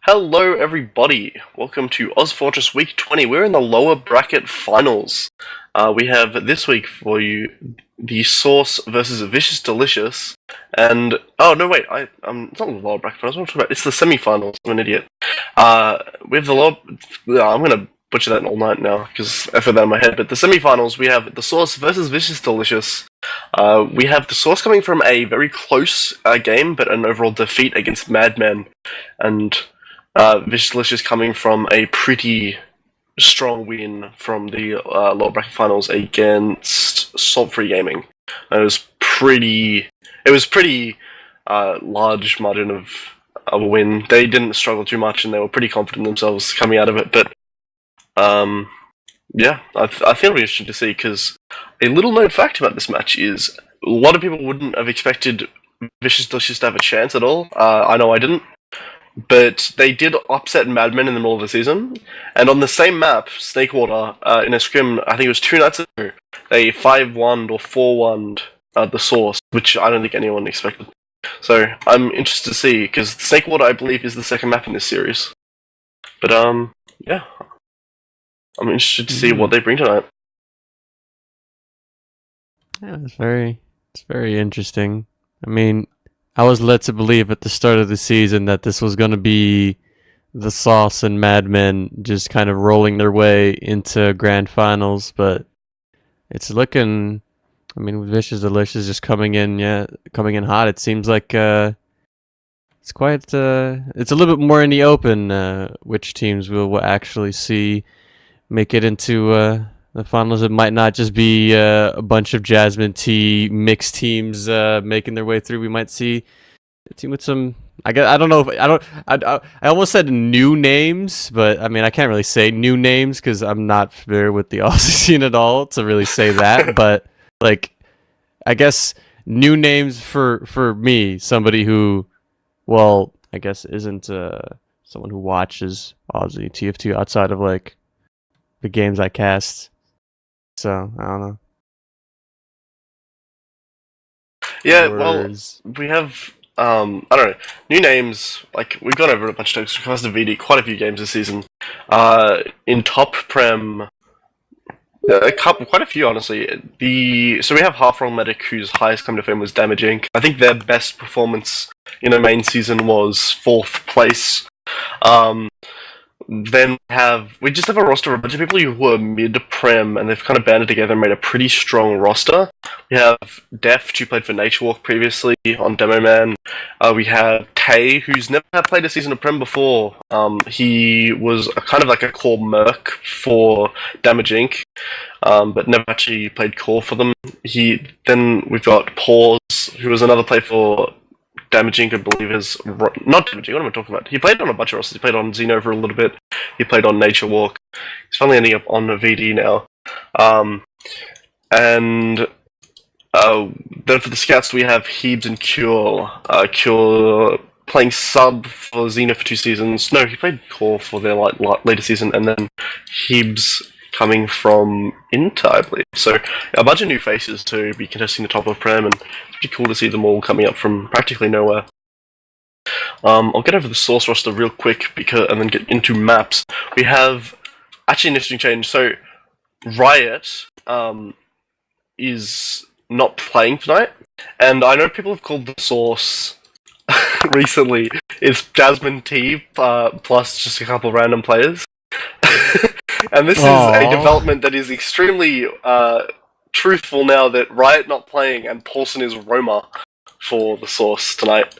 Hello everybody, welcome to ozfortress week 20. We're in the lower bracket finals. We have this week for you the Sauce versus Vicious Delicious, and oh no wait, it's not the lower bracket finals, what am I talking about? It's the semi-finals, I'm an idiot. We have the lower, I'm gonna butcher that all night now, because I've heard that in my head, but the semi-finals we have the Sauce versus Vicious Delicious. We have the Sauce coming from a very close game, but an overall defeat against Madmen, and Vicious Delicious coming from a pretty strong win from the lower bracket finals against Salt Free Gaming. It was pretty large margin of a win. They didn't struggle too much, and they were pretty confident themselves coming out of it. But yeah, I think it'll be interesting to see, because a little known fact about this match is a lot of people wouldn't have expected Vicious Delicious to have a chance at all. I know I didn't. But they did upset Madmen in the middle of the season, and on the same map, Snakewater, in a scrim, I think it was 2 nights ago, they 5-1'd or 4-1'd the Sauce, which I don't think anyone expected. So I'm interested to see, because Snakewater, I believe, is the second map in this series. But yeah, I'm interested to see what they bring tonight. Yeah, it's very interesting. I mean, I was led to believe at the start of the season that this was going to be the Sauce and Madmen just kind of rolling their way into grand finals, but it's looking, I mean, with Vicious Delicious just coming in hot. It seems like it's quite it's a little bit more in the open which teams will actually see make it into the finals. It might not just be a bunch of Jasmine Tea mixed teams making their way through. We might see a team with some. I almost said new names, but I mean I can't really say new names because I'm not familiar with the Aussie scene at all to really say that. But like, I guess new names for me, somebody who, well, I guess isn't someone who watches Aussie TF2 outside of like the games I cast. So, I don't know. Yeah, well, we have, I don't know, new names, like, we've gone over a bunch of times, we've covered the VD, quite a few games this season. In top Prem, quite a few, honestly. So we have Half Wrong Medic, whose highest claim to fame was Damage Inc. I think their best performance in a main season was 4th place. Then we just have a roster of a bunch of people who are mid-prem, and they've kind of banded together and made a pretty strong roster. We have Deft, who played for Naturewalk previously on Demo Man. We have Tay, who's never played a season of Prem before. He was kind of like a core merc for Damage Inc., but never actually played core for them. Then we've got Pause, who was another player for Damage Inc., I believe, is not Damage Inc., what am I talking about? He played on a bunch of rosters. He played on Xeno for a little bit. He played on Nature Walk. He's finally ending up on a VD now. And then for the scouts, we have Heebs and Cure. Cure playing sub for Xeno for 2 seasons. No, he played core for their later season, and then Heebs coming from Inter, I believe. So a bunch of new faces to be contesting the top of Prem, and it's pretty cool to see them all coming up from practically nowhere. I'll get over the Sauce roster real quick and then get into maps. We have actually an interesting change. So Riot is not playing tonight, and I know people have called the Sauce recently it's Jasmine Tea plus just a couple of random players. And this is a development that is extremely truthful now that Riot not playing and Paulson is Roma for the Sauce tonight.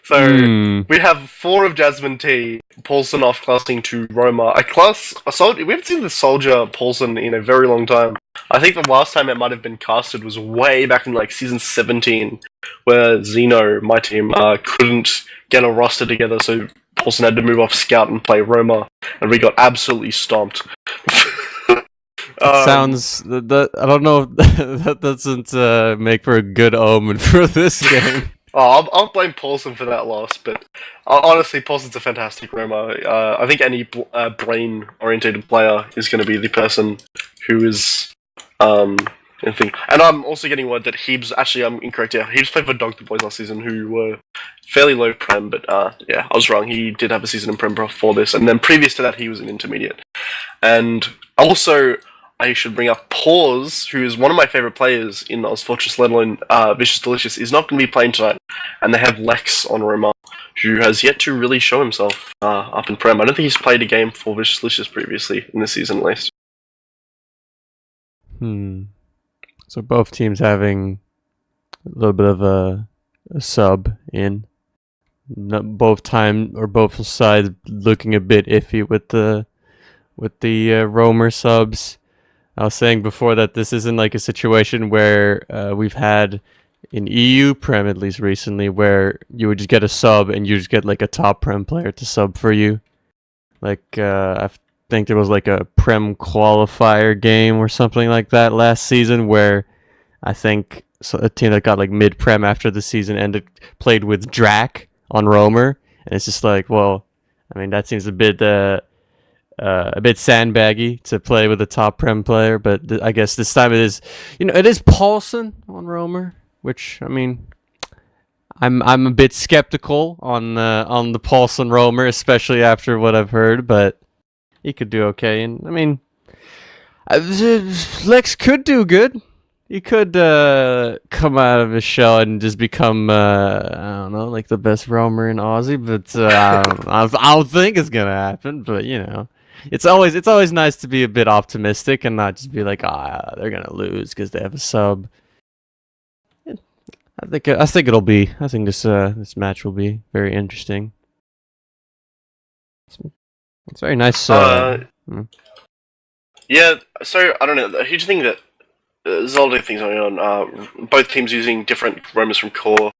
So we have 4 of Jasmine T, Paulson off-classing to Roma. We haven't seen the Soldier Paulson in a very long time. I think the last time it might have been casted was way back in like season 17, where Xeno, my team, couldn't get a roster together, so Paulson had to move off Scout and play Roma, and we got absolutely stomped. Sounds I don't know if that doesn't make for a good omen for this game. I'll blame Paulson for that loss, but honestly, Paulson's a fantastic Roma. I think any brain-orientated player is going to be the person who is anything. And I'm also getting word that Heebs, actually I'm incorrect, yeah, Heebs played for Dog the Boys last season, who were fairly low Prem, but yeah, I was wrong. He did have a season in Prem before this, and then previous to that he was an intermediate. And also, I should bring up Pause, who is one of my favourite players in ozfortress, let alone Vicious Delicious, is not going to be playing tonight. And they have Lex on Roma, who has yet to really show himself up in Prem. I don't think he's played a game for Vicious Delicious previously, in this season at least. So both teams having a little bit of a sub in. Both sides looking a bit iffy with the roamer subs. I was saying before that this isn't like a situation where we've had in EU Prem, at least recently, where you would just get a sub and you just get like a top Prem player to sub for you. Like I think there was like a Prem qualifier game or something like that last season where I think a team that got like mid Prem after the season ended played with Drac on roamer, and it's just like, well, I mean that seems a bit sandbaggy to play with a top Prem player, but I guess this time it is Paulson on roamer, which I mean, I'm a bit skeptical on the Paulson roamer, especially after what I've heard, but he could do okay, and I mean, Lex could do good. He could come out of his shell and just become I don't know, like the best roamer in Aussie, but I don't think it's gonna happen, but you know. It's always nice to be a bit optimistic and not just be like, they're gonna lose because they have a sub. I think this match will be very interesting. It's very nice. Yeah, so I don't know. The huge thing that there's a lot of things going on. Both teams using different roamers from core.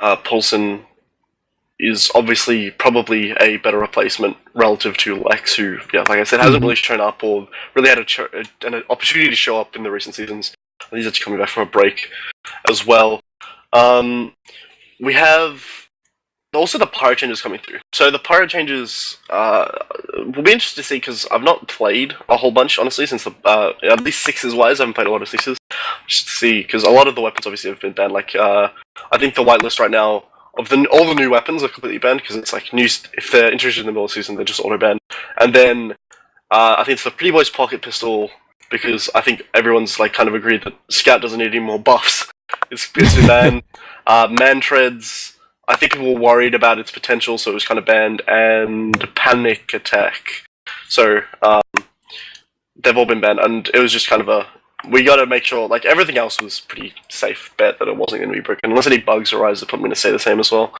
Paulson is obviously probably a better replacement relative to Lex, who, yeah, like I said, hasn't really shown up or really had an opportunity to show up in the recent seasons. He's actually coming back from a break as well. We have also the pyro changes coming through. So the pyro changes will be interesting to see because I've not played a whole bunch, honestly, since at least sixes wise. I haven't played a lot of sixes. Just to see, because a lot of the weapons obviously have been banned. Like I think the whitelist right now of all the new weapons are completely banned because it's like new. If they're introduced in the middle of the season, they're just auto banned. And then I think it's the Pretty Boys pocket pistol because I think everyone's like kind of agreed that Scout doesn't need any more buffs. It's been banned. Man treads, I think people were worried about its potential, so it was kind of banned. And panic attack. So they've all been banned, and it was just kind of we got to make sure, like, everything else was pretty safe bet that it wasn't going to be broken. Unless any bugs arise, they're probably going to say the same as well.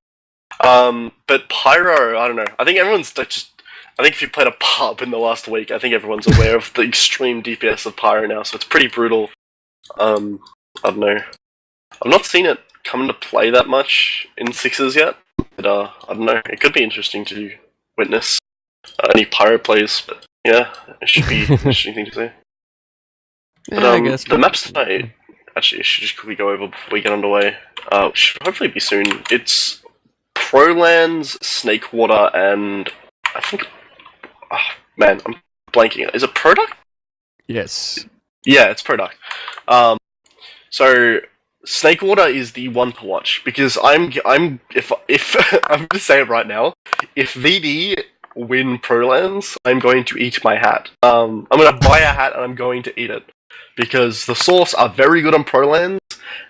But Pyro, I don't know. I think everyone's I think if you played a pub in the last week, I think everyone's aware of the extreme DPS of Pyro now, so it's pretty brutal. I don't know. I've not seen it come into play that much in sixes yet, but I don't know. It could be interesting to witness any Pyro plays, but yeah, it should be an interesting thing to see. Yeah, But I guess the maps tonight, actually, I should just quickly go over before we get underway. Should hopefully be soon. It's Prolands, Snakewater, and I think, oh man, I'm blanking. Is it Product? Yes. Yeah, it's Product. So Snakewater is the one to watch because if I'm gonna say it right now, if VD win Prolands, I'm going to eat my hat. I'm gonna buy a hat and I'm going to eat it. Because the Source are very good on Prolands,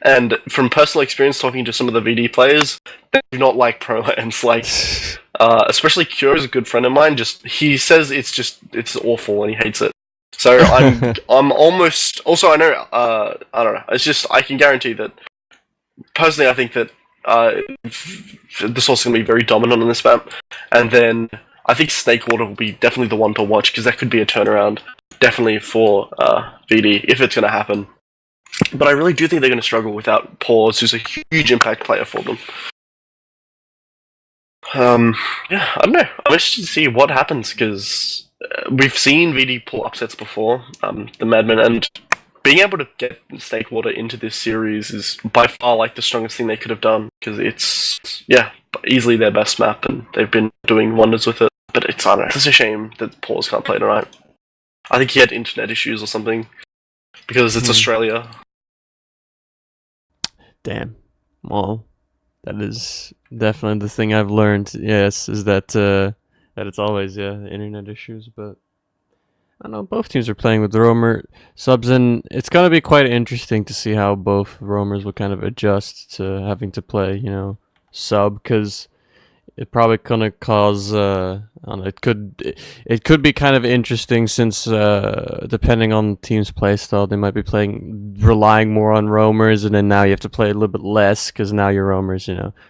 and from personal experience talking to some of the VD players, they do not like Prolands. Like, especially Cure is a good friend of mine. He says it's awful and he hates it. So I'm almost. Also, I know. I don't know. It's just I can guarantee that. Personally, I think that the Source is going to be very dominant on this map, and then I think Snakewater will be definitely the one to watch because that could be a turnaround. Definitely for VD, if it's going to happen. But I really do think they're going to struggle without Pause, who's a huge impact player for them. Yeah, I don't know. I'm interested to see what happens, because we've seen VD pull upsets before, the Madmen, and being able to get Snakewater into this series is by far like the strongest thing they could have done, because it's, yeah, easily their best map, and they've been doing wonders with it. But I don't know, it's a shame that Pause can't play tonight. I think he had internet issues or something, because it's Australia. Damn. Well, that is definitely the thing I've learned. Yes, is that it's always internet issues, but I don't know. Both teams are playing with roamer subs, and it's gonna be quite interesting to see how both roamers will kind of adjust to having to play, sub, because it probably gonna cause I don't know, it could be kind of interesting since depending on the team's playstyle, they might be relying more on roamers, and then now you have to play a little bit less because now your roamers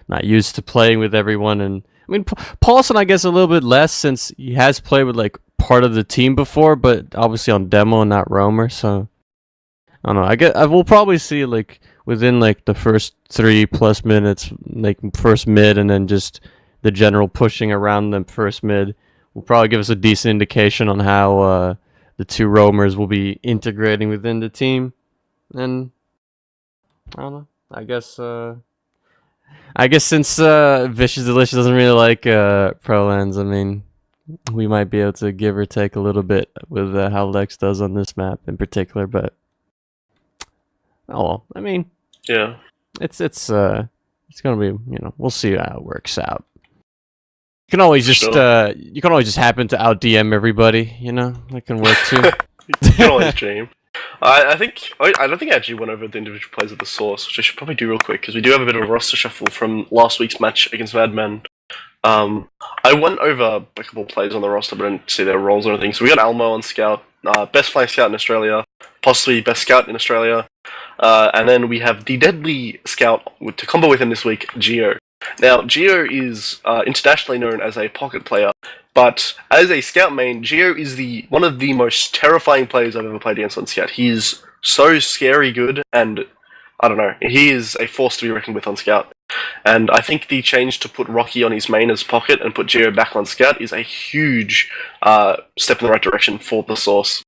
not used to playing with everyone. And I mean, Paulson, I guess a little bit less since he has played with like part of the team before, but obviously on demo and not roamer. So I don't know. I will probably see like within like the first 3+ minutes, like first mid, and then just the general pushing around the first mid will probably give us a decent indication on how the two roamers will be integrating within the team. And I don't know. I guess since Vicious Delicious doesn't really like pro lands, I mean, we might be able to give or take a little bit with how Lex does on this map in particular. But oh well, I mean, yeah, it's gonna be, we'll see how it works out. You can always just happen to out DM everybody, that can work too. You can always dream. I don't think I actually went over the individual plays of the source, which I should probably do real quick because we do have a bit of a roster shuffle from last week's match against Madmen. I went over a couple of plays on the roster, but I didn't see their roles or anything. So we got Almo on scout, best flying scout in Australia, possibly best scout in Australia, and then we have the deadly scout to combo with him this week, Geo. Now, Geo is internationally known as a pocket player, but as a scout main, Geo is one of the most terrifying players I've ever played against on scout. He's so scary good, and I don't know, he is a force to be reckoned with on scout. And I think the change to put Rocky on his main as pocket and put Geo back on scout is a huge step in the right direction for the source.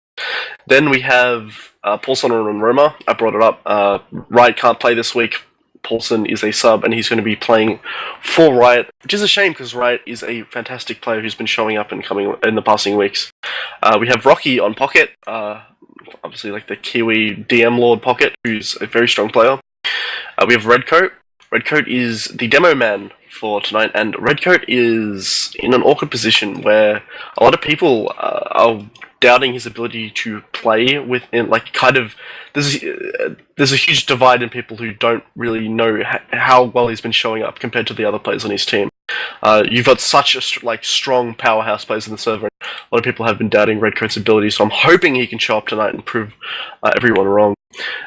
Then we have Paulson and Roma. I brought it up. Riot can't play this week. Paulson is a sub, and he's going to be playing for Riot, which is a shame because Riot is a fantastic player who's been showing up and coming in the passing weeks. We have Rocky on pocket, obviously like the Kiwi DM Lord pocket, who's a very strong player. We have Redcoat. Redcoat is the demo man for tonight, and Redcoat is in an awkward position where a lot of people are doubting his ability to play within, like, kind of, there's a huge divide in people who don't really know how well he's been showing up compared to the other players on his team. You've got such a strong powerhouse players in the server. A lot of people have been doubting Redcoat's ability, so I'm hoping he can show up tonight and prove everyone wrong.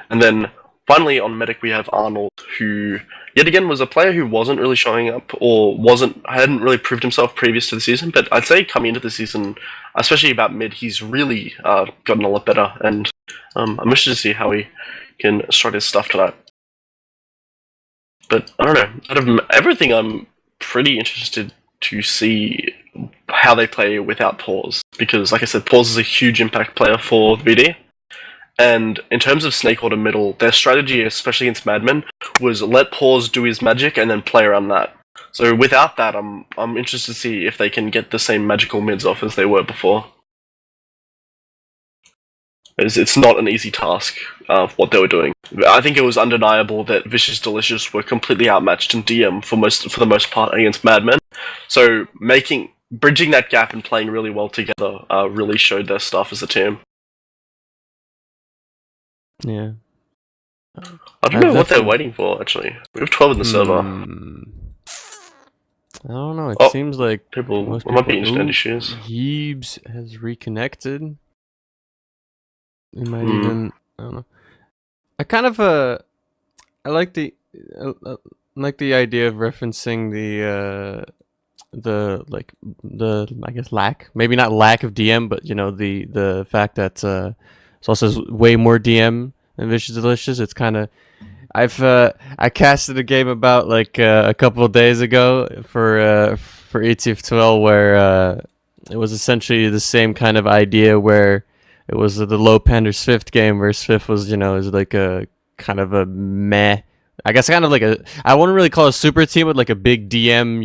And then finally on Medic we have Arnold, who yet again was a player who wasn't really showing up or hadn't really proved himself previous to the season, but I'd say coming into the season, especially about mid, he's really gotten a lot better, and I'm interested to see how he can strut his stuff tonight. But I don't know, out of everything I'm pretty interested to see how they play without Pause, because like I said, Pause is a huge impact player for VD. And in terms of Snakewater middle, their strategy, especially against Madmen, was let Pause do his magic and then play around that. So without that, I'm interested to see if they can get the same magical mids off as they were before. It's not an easy task of what they were doing. I think it was undeniable that Vicious Delicious were completely outmatched in DM for the most part against Madmen. So bridging that gap and playing really well together really showed their stuff as a team. Yeah. I don't know what they're waiting for, actually. We have 12 in the server. I don't know, it seems like most people might be internet issues. Heebs has reconnected. It might even, I don't know. I kind of I like the idea of referencing the I guess maybe not lack of DM, but the fact that Sauce way more DM than Vicious Delicious. It's kind of, I casted a game about like a couple of days ago for ETF12 where it was essentially the same kind of idea where it was the low Panda Swift game where Swift was is like a kind of a meh. I guess kind of like I wouldn't really call it a super team with like a big DM,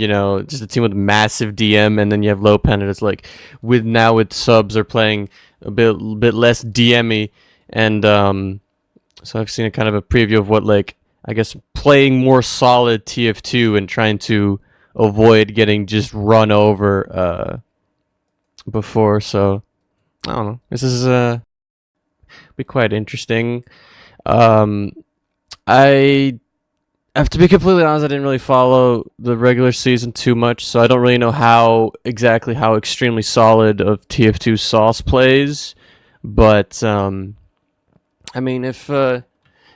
just a team with massive DM, and then you have low Panda that's like with subs are playing a bit less DMy, and so I've seen a kind of a preview of what like I guess, playing more solid TF2 and trying to avoid getting just run over before. So I don't know. This is be quite interesting. I have to be completely honest. I didn't really follow the regular season too much, so I don't really know how extremely solid of TF2 Sauce plays. But I mean, if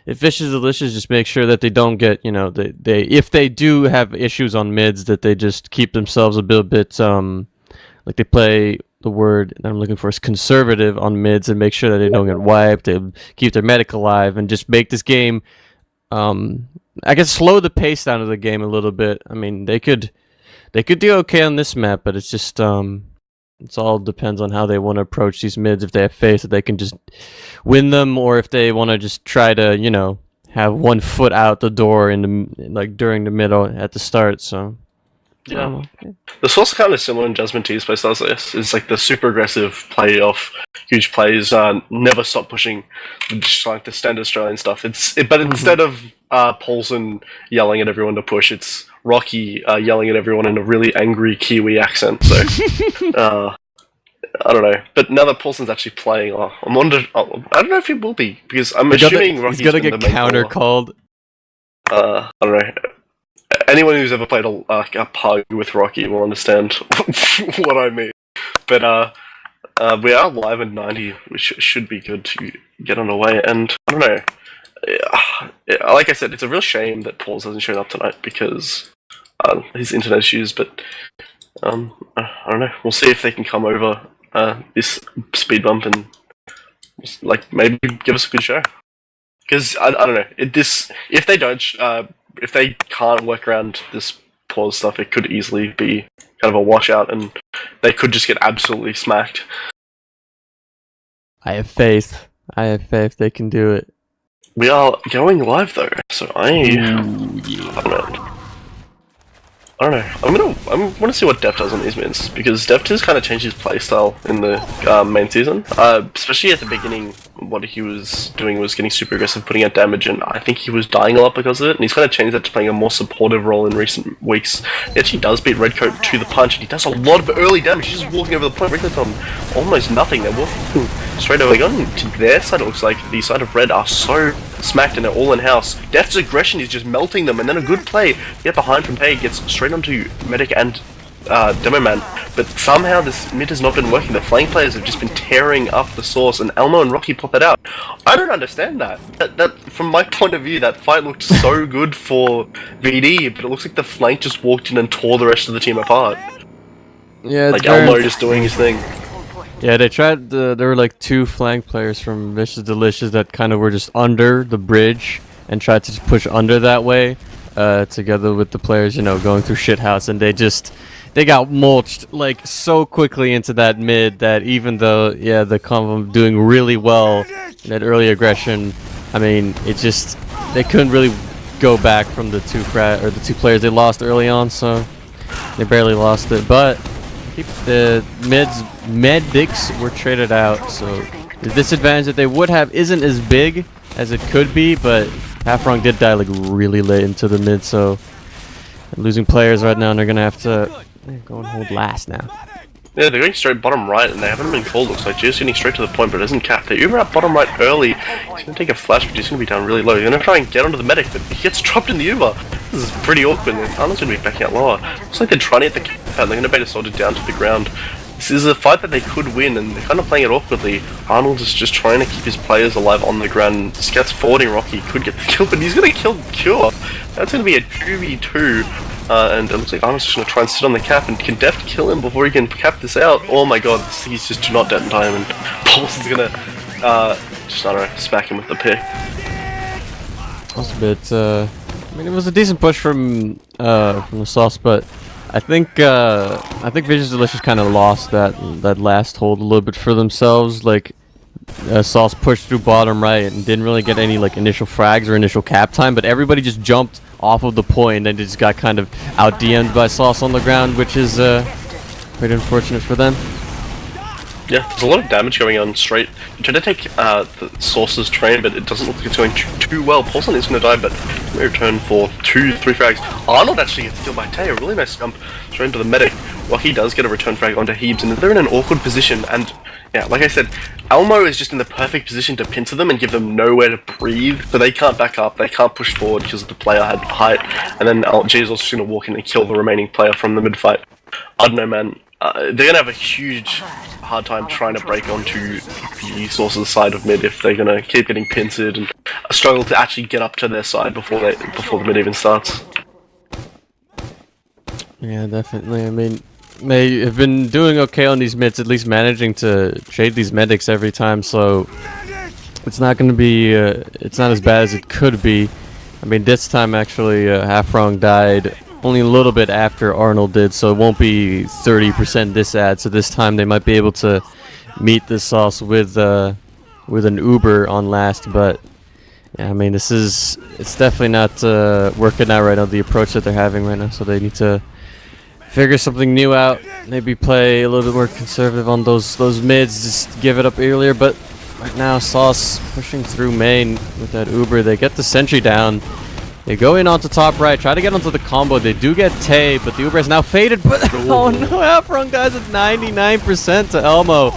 Vicious Delicious just make sure that they don't get, they if they do have issues on mids, that they just keep themselves a bit like they play the word that I'm looking for is conservative on mids and make sure that they don't get wiped. They keep their medic alive and just make this game. I guess slow the pace down of the game a little bit. I mean, they could do okay on this map, but it's just it's all depends on how they want to approach these mids. If they have faith that they can just win them, or if they want to just try to have 1 foot out the door during the middle at the start. So. Yeah. The source kind of similar in Jasmine T's play styles. It's like the super aggressive play off huge plays, never stop pushing, just like the standard Australian stuff. But instead of Paulson yelling at everyone to push, it's Rocky yelling at everyone in a really angry Kiwi accent. So I don't know. But now that Paulson's actually playing, I don't know if he will be, because I'm assuming Rocky's gonna get counter called. I don't know. Anyone who's ever played a pug with Rocky will understand what I mean. But we are live at 90, which should be good to get on the way. And I don't know. Like I said, it's a real shame that Pauls hasn't shown up tonight because his internet issues. But I don't know. We'll see if they can come over this speed bump and maybe give us a good show. Because I don't know. If they don't. If they can't work around this pause stuff, it could easily be kind of a washout, and they could just get absolutely smacked. I have faith. They can do it. We are going live though, so I don't know. I want to see what Deft does on these mids, because Deft has kind of changed his playstyle in the main season. Especially at the beginning, what he was doing was getting super aggressive, putting out damage, and I think he was dying a lot because of it, and he's kind of changed that to playing a more supportive role in recent weeks. He actually does beat Redcoat to the punch, and he does a lot of early damage. He's just walking over the point. Redcoat's on almost nothing. They're walking straight over. Going to their side, it looks like the side of Red are so smacked and they're all in-house. Deft's aggression is just melting them, and then a good play, get behind from Pei, gets straight onto Medic and Demo Man, but somehow this mid has not been working. The flank players have just been tearing up the source, and Elmo and Rocky pop it out. I don't understand that. That from my point of view, that fight looked so good for VD, but it looks like the flank just walked in and tore the rest of the team apart. Yeah, like Elmo just doing his thing. Yeah, they tried. There were like 2 flank players from Vicious Delicious that kind of were just under the bridge and tried to just push under that way, together with the players, going through shithouse, and they got mulched like so quickly into that mid that even though the combo doing really well in that early aggression, I mean they couldn't really go back from the 2 players they lost early on, so they barely lost it. But the medics were traded out, so the disadvantage that they would have isn't as big as it could be, but Halfrong did die like really late into the mid, so they're losing players right now, and they're gonna have to go and hold last now. Yeah, they're going straight bottom right, and they haven't been called. Looks like just getting straight to the point, but it doesn't cap. They Uber up bottom right early. He's going to take a flash, but he's going to be down really low. He's going to try and get onto the medic, but he gets dropped in the Uber. This is pretty awkward. Arnold's going to be backing out lower. Looks like they're trying to get the cap out, and they're going to bait a soldier down to the ground. This is a fight that they could win, and they're kind of playing it awkwardly. Arnold is just trying to keep his players alive on the ground. Scouts forwarding Rocky, could get the kill, but he's going to kill Cure. That's going to be a 2v2. And it looks like Arnold's just going to try and sit on the cap, and can Deft kill him before he can cap this out? Oh my god, he's just not dead in time, and Paulson's going to, just, I don't know, smack him with the pick. That was a bit, I mean, it was a decent push from the Sauce, but I think Vicious Delicious kind of lost that last hold a little bit for themselves. Like, Sauce pushed through bottom right and didn't really get any like initial frags or initial cap time, but everybody just jumped off of the point and just got kind of out DM'd by Sauce on the ground, which is pretty unfortunate for them. Yeah, there's a lot of damage going on straight. You try to take the Source's train, but it doesn't look like it's going too well. Paulson is going to die, but we return for 2-3 frags. Arnold actually gets killed by Tay, a really nice jump straight into the medic. Lucky does get a return frag onto Heaps, and they're in an awkward position, and yeah, like I said, Elmo is just in the perfect position to pincer them and give them nowhere to breathe, so they can't back up, they can't push forward because the player had height, and then G is also going to walk in and kill the remaining player from the mid-fight. I don't know, man. They're going to have a huge hard time trying to break onto the Source's side of mid if they're going to keep getting pincered and struggle to actually get up to their side before the mid even starts. Yeah, definitely. I mean, they have been doing okay on these mids, at least managing to trade these medics every time, so it's not going to be, it's not as bad as it could be. I mean, this time actually, HiipFire died only a little bit after Arnold did, so it won't be 30% this ad, so this time they might be able to meet the Sauce with an Uber on last, but yeah, I mean, it's definitely not working out right now, the approach that they're having right now, so they need to figure something new out, maybe play a little bit more conservative on those mids, just give it up earlier, but right now Sauce pushing through main with that Uber. They get the sentry down, they go in onto top right, try to get onto the combo, they do get Tay, but the Uber is now faded, but oh no, HiipFire guys at 99% to Elmo.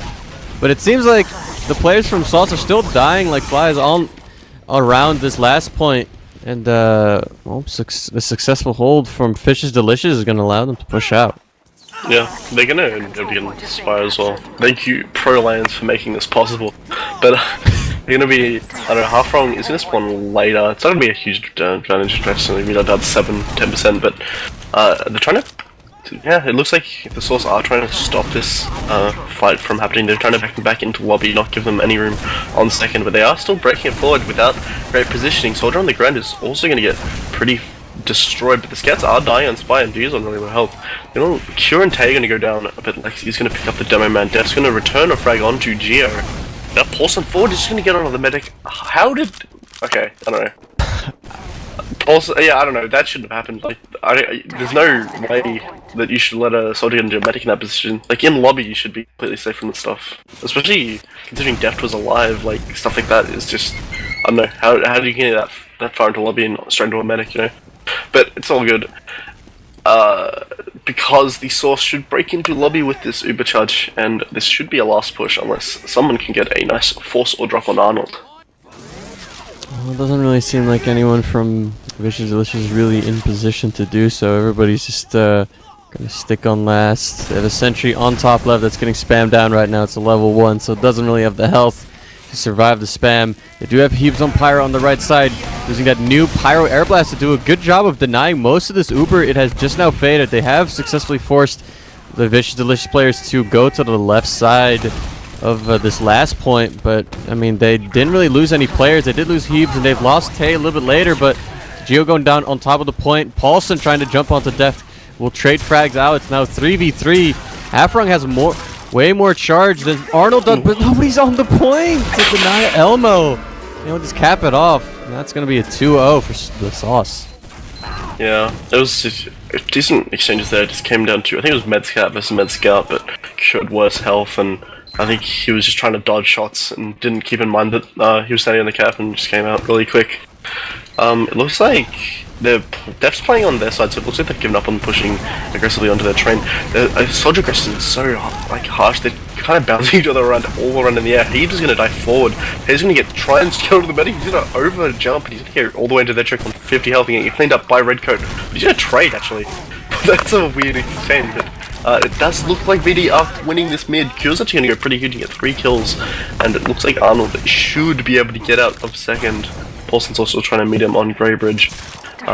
But it seems like the players from Sauce are still dying like flies all around this last point. And the successful hold from Fish's Delicious is going to allow them to push out. Yeah, they're going to be in Spire as well. Thank you, ProLands, for making this possible. But they're going to be, I don't know, HiipFire is going to spawn later. It's not going to be a huge advantage, actually. We don't have 7-10%, but they're trying to. Yeah, it looks like the Source are trying to stop this fight from happening. They're trying to back them back into lobby, not give them any room on second, but they are still breaking it forward without great positioning. Soldier on the ground is also going to get pretty destroyed, but the scouts are dying on Spy and D's on really low health. You know, Cure and Tay are going to go down a bit. Lexi's going to pick up the demo man. Def's going to return a frag onto Geo. Now Paulson forward is just going to get onto the medic. How did... Okay, I don't know. Also, yeah, I don't know, that shouldn't have happened. Like, there's no way that you should let a soldier get into a medic in that position. Like, in lobby, you should be completely safe from the stuff. Especially considering Deft was alive, like, stuff like that is just... I don't know, how do you get that far into lobby and straight into a medic, you know? But it's all good. Because the Source should break into lobby with this Uber charge, and this should be a last push unless someone can get a nice force or drop on Arnold. Well, it doesn't really seem like anyone from Vicious Delicious is really in position to do so. Everybody's just gonna stick on last. They have a sentry on top left that's getting spammed down right now. It's a level 1, so it doesn't really have the health to survive the spam. They do have Heaps on Pyro on the right side, using that new Pyro Air Blast to do a good job of denying most of this Uber. It has just now faded. They have successfully forced the Vicious Delicious players to go to the left side of this last point, but I mean, they didn't really lose any players. They did lose Heaps, and they've lost Tay a little bit later, but Geo going down on top of the point. Paulson trying to jump onto Deft will trade frags out. It's now 3v3. HiipFire has way more charge than Arnold does, but nobody's on the point to deny Elmo. You know, just cap it off. And that's going to be a 2-0 for the Sauce. Yeah, it was just decent exchanges there. It just came down to, I think it was Medscout versus Medscout, but showed worse health, and I think he was just trying to dodge shots and didn't keep in mind that he was standing on the cap and just came out really quick. It looks like Def's playing on their side, so it looks like they've given up on pushing aggressively onto their train. Soldier aggression is so harsh, they're kind of bouncing each other around all around in the air. He's just going to dive forward. He's going to try and kill the medic. He's going to over jump, and he's going to get all the way into their trick on 50 health and get cleaned up by Redcoat. He's going to trade, actually. That's a weird exchange, but it does look like VD are winning this mid. Q's actually going to go pretty good and get 3 kills, and it looks like Arnold should be able to get out of second. Paulson's also trying to meet him on Grey Bridge,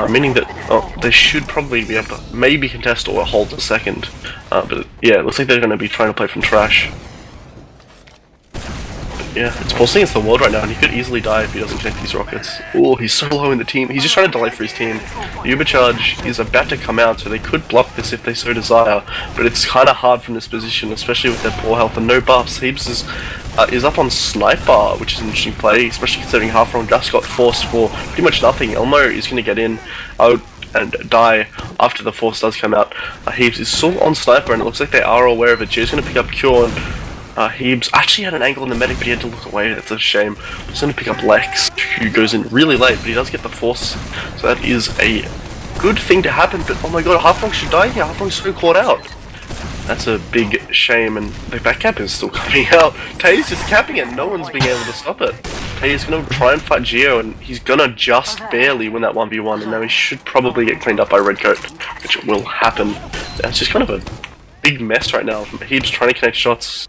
meaning that they should probably be able to maybe contest or hold a second. But yeah, it looks like they're going to be trying to play from trash. Yeah, it's Paulson against the world right now, and he could easily die if he doesn't connect these rockets. Oh, he's so low in the team. He's just trying to delay for his team. The Uber charge is about to come out, so they could block this if they so desire, but it's kind of hard from this position, especially with their poor health and no buffs. Heaps is up on Sniper, which is an interesting play, especially considering HiipFire just got forced for pretty much nothing. Elmo is going to get in out and die after the force does come out. Heaps is still on Sniper, and it looks like they are aware of it. Jay's going to pick up Cure, and Heebs actually had an angle in the medic, but he had to look away. That's a shame. He's going to pick up Lex, who goes in really late, but he does get the force. So that is a good thing to happen, but oh my god, HiipFire should die here. HiipFire's so caught out. That's a big shame, and the back cap is still coming out. Tay's just capping it, no one's being able to stop it. Tay is going to try and fight Geo, and he's going to just barely win that 1v1, and now he should probably get cleaned up by Redcoat, which will happen. It's just kind of a big mess right now. Heebs trying to connect shots.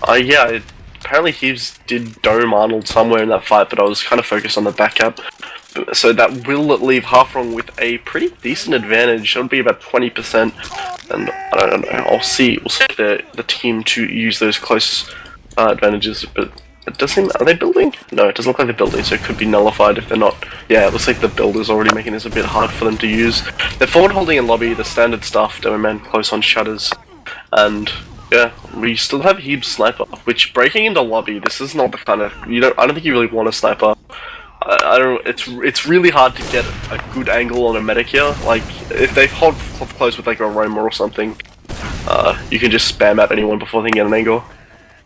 Yeah, apparently Heebs did dome Arnold somewhere in that fight, but I was kind of focused on the back cap. So that will leave HiipFire with a pretty decent advantage. It'll be about 20%, and I don't know. We'll see the team to use those close advantages. But it does seem, are they building? No, it doesn't look like they're building, so it could be nullified if they're not. Yeah, it looks like the build is already making this a bit hard for them to use. They're forward holding in lobby, the standard stuff. Demo man close on shutters, and yeah, we still have Heebs sniper. Which breaking into lobby, this is not the kind of I don't think you really want a sniper. I don't. It's really hard to get a good angle on a medic here. Like if they hold close with like a roamer or something, you can just spam at anyone before they can get an angle.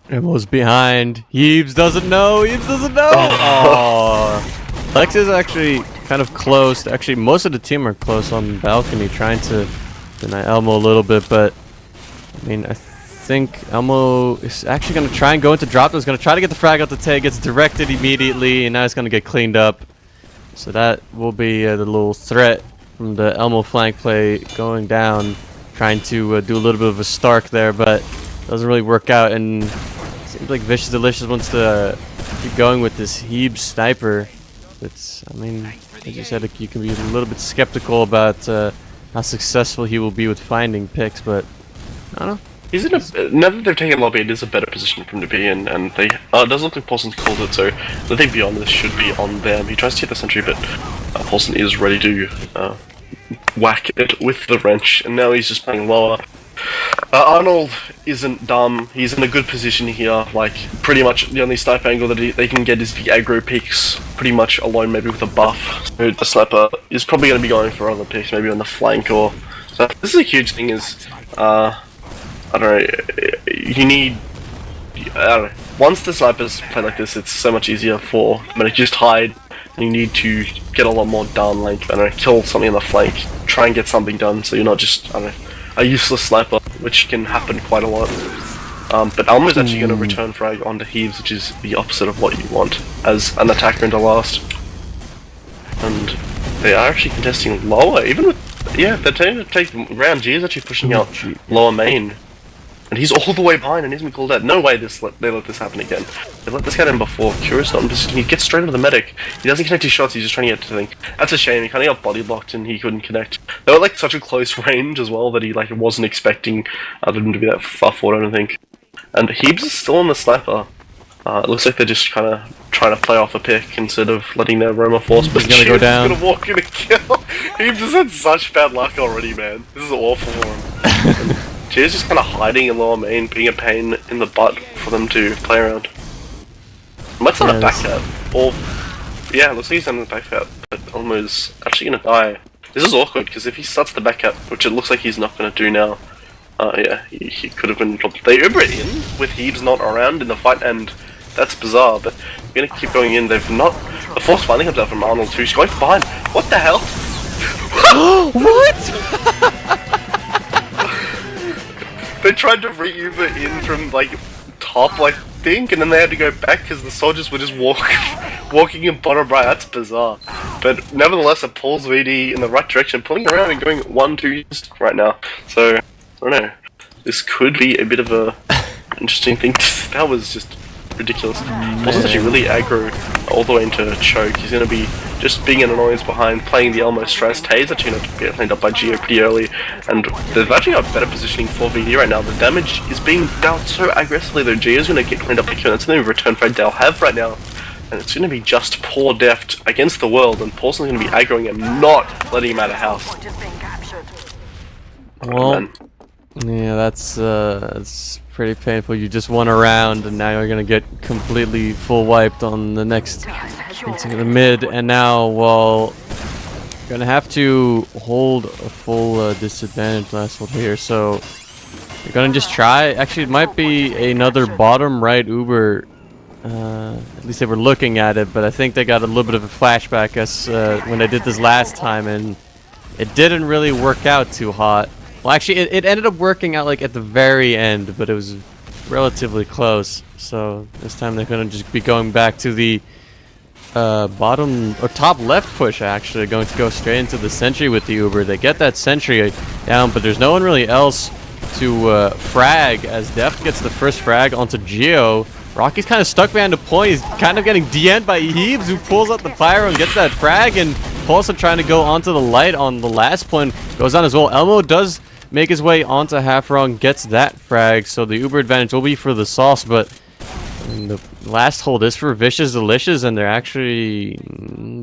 Emo's behind. Heebs doesn't know. Heebs doesn't know. Oh. Lex is actually kind of close. Actually, most of the team are close on the balcony, trying to deny Elmo a little bit. But I mean, I think Elmo is actually going to try and go into drop. He's going to try to get the frag out to Tay. Gets directed immediately, and now it's going to get cleaned up. So that will be the little threat from the Elmo flank play going down, trying to do a little bit of a Stark there, but doesn't really work out. And it seems like Vicious Delicious wants to keep going with this Heebs sniper. It's, I mean, as you said, you can be a little bit skeptical about how successful he will be with finding picks, but I don't know. He's in a, now that they've taken lobby, it is a better position for him to be in, and they, it does look like Paulson's called it, so the thing beyond this should be on them. He tries to hit the sentry, but Paulson is ready to whack it with the wrench, and now he's just playing lower. Arnold isn't dumb, he's in a good position here. Like, pretty much the only sniper angle that they can get is the aggro picks, pretty much alone, maybe with a buff. So the sniper is probably going to be going for other picks, maybe on the flank or... So this is a huge thing, is... I don't know, you need, I don't know, once the snipers play like this, it's so much easier for, I mean, you just hide, and you need to get a lot more done, like, I don't know, kill something on the flank, try and get something done, so you're not just, I don't know, a useless sniper, which can happen quite a lot. But Elmo's actually going to return frag onto Heebs, which is the opposite of what you want as an attacker into last. And they are actually contesting lower, even with, yeah, they're trying to take round. G is actually pushing out lower main. And he's all the way behind and he's been called out. No way they let this happen again. They let this guy in before. Curious not in position. He gets straight into the medic. He doesn't connect his shots, he's just trying to get to the thing. That's a shame, he kind of got body locked and he couldn't connect. They were like such a close range as well that he like wasn't expecting them to be that far forward, I don't think. And Heebs is still on the sniper. It looks like they're just kind of trying to play off a pick instead of letting their roamer force. But he's gonna go down. He's gonna walk in and kill. Heebs has had such bad luck already, man. This is awful for him. She's just kind of hiding in lower main, being a pain in the butt for them to play around. Might start a back cap, or yeah, it looks like he's on the back cap, but Elmo's actually gonna die. This is awkward because if he starts the back cap, which it looks like he's not gonna do now, yeah, he could have been dropped. They Uber it in with Heebs not around in the fight, and that's bizarre. But we're gonna keep going in. They've not. The force finally comes out from Arnold too. He's going behind. What the hell? What? They tried to re-Uber in from like top, I think, and then they had to go back because the soldiers were just walking in bottom right. That's bizarre. But nevertheless, it pulls VD in the right direction, pulling around and going 1-2 right now. So I don't know. This could be a bit of a interesting thing. That was just ridiculous. Paulson's actually really aggro all the way into choke. He's going to be just being an annoyance behind, playing the Elmo stress. Tay's actually going to get cleaned up by Geo pretty early, and they've actually got better positioning for VD right now. The damage is being dealt so aggressively though. Geo's going to get cleaned up by Q, and that's the only return frag they'll have right now. And it's going to be just poor deft against the world, and Paulson's going to be aggroing him, not letting him out of house. Well, yeah, that's pretty painful. You just won a round, and now you're gonna get completely full wiped on the next into the mid, and now, well, you're gonna have to hold a full disadvantage last one here. So They're gonna just try. Actually, it might be another bottom right Uber. At least they were looking at it, but I think they got a little bit of a flashback as when they did this last time, and it didn't really work out too hot. Well, actually, it ended up working out like at the very end, but it was relatively close. So this time they're gonna just be going back to the bottom or top left push. Actually, going to go straight into the sentry with the Uber. They get that sentry down, but there's no one really else to frag as Deft gets the first frag onto Geo. Rocky's kind of stuck behind the point. He's kind of getting DN'd by HiipFire, who pulls out the pyro and gets that frag, and also trying to go onto the light on the last point. Goes down as well. Elmo does make his way onto HiipFire, gets that frag, so the Uber advantage will be for the Sauce, but the last hold is for Vicious Delicious, and they're actually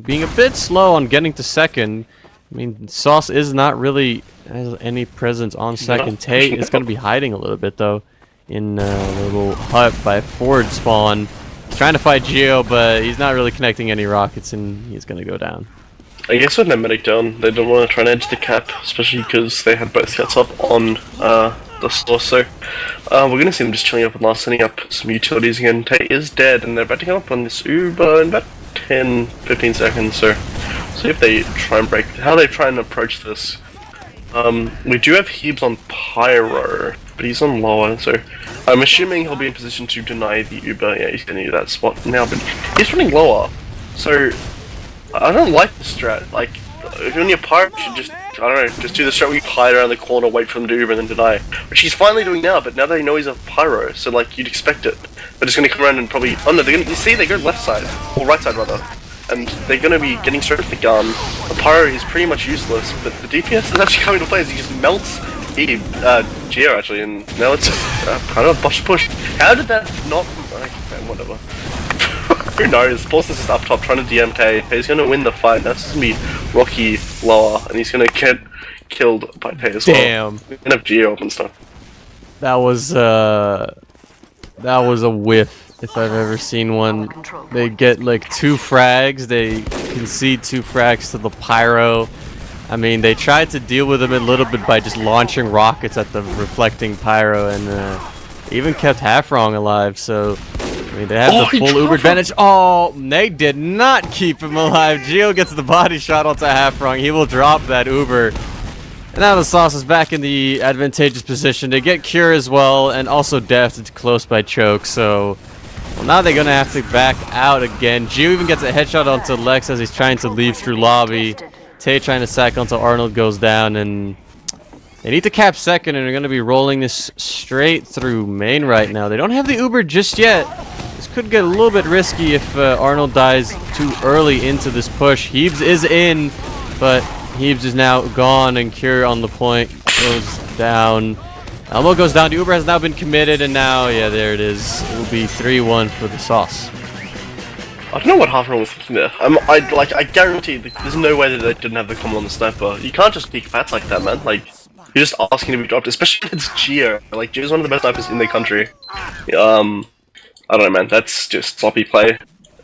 being a bit slow on getting to second. I mean, Sauce is not really has any presence on second. Tay is going to be hiding a little bit, though, in a little hut by forward spawn. He's trying to fight Geo, but he's not really connecting any rockets, and he's going to go down. I guess with no medic down, they don't want to try and edge the cap, especially because they had both cuts up on the Source. So we're going to see them just chilling up and last setting up some utilities again. Tay is dead, and they're about to come up on this Uber in about 10-15 seconds. So see if they try and break, how they try and approach this. We do have HiipFire on Pyro, but he's on lower, so I'm assuming he'll be in position to deny the Uber. Yeah, he's going to do that spot now, but he's running lower, so I don't like the strat. Like, if you're on your Pyro, you should just, I don't know, just do the strat where you hide around the corner, wait for him to Uber, and then deny. Which he's finally doing now, but now they know he's a Pyro, so like, you'd expect it. They're just going to come around and probably, oh no, they're going to, you see, they go left side, or right side rather. And they're going to be getting straight with the gun. The Pyro is pretty much useless, but the DPS is actually coming to play as he just melts Geo actually, and now it's kind of a botch push. How did that not, okay, whatever. Who knows? Boss is just up top trying to DMK. He's going to win the fight. That's just going to be Rocky lower, and he's going to get killed by Tay as well. Damn. He's going to have Geo up and stuff. That was a whiff if I've ever seen one. They get like 2 frags. They concede 2 frags to the Pyro. I mean, they tried to deal with him a little bit by just launching rockets at the reflecting Pyro, and even kept HiipFire alive. So I mean, they have the full Uber advantage. Oh, they did not keep him alive. Geo gets the body shot onto HiipFire. He will drop that Uber. And now the Sauce is back in the advantageous position. They get Cure as well, and also Deft. It's close by choke, so well, now they're gonna have to back out again. Geo even gets a headshot onto Lex as he's trying to leave through lobby. Tay trying to sack onto Arnold goes down, and they need to cap second, and they're gonna be rolling this straight through main right now. They don't have the Uber just yet. This could get a little bit risky if Arnold dies too early into this push. HiipFire is in, but HiipFire is now gone, and Cure on the point goes down. Elmo goes down. The Uber has now been committed, and now, yeah, there it is. It will be 3-1 for the Sauce. I don't know what HiipFire was thinking there. I guarantee there's no way that they didn't have the command on the sniper. You can't just peek bats like that, man. Like, you're just asking to be dropped, especially against Geo. Like, Geo's one of the best snipers in the country. I don't know, man. That's just sloppy play.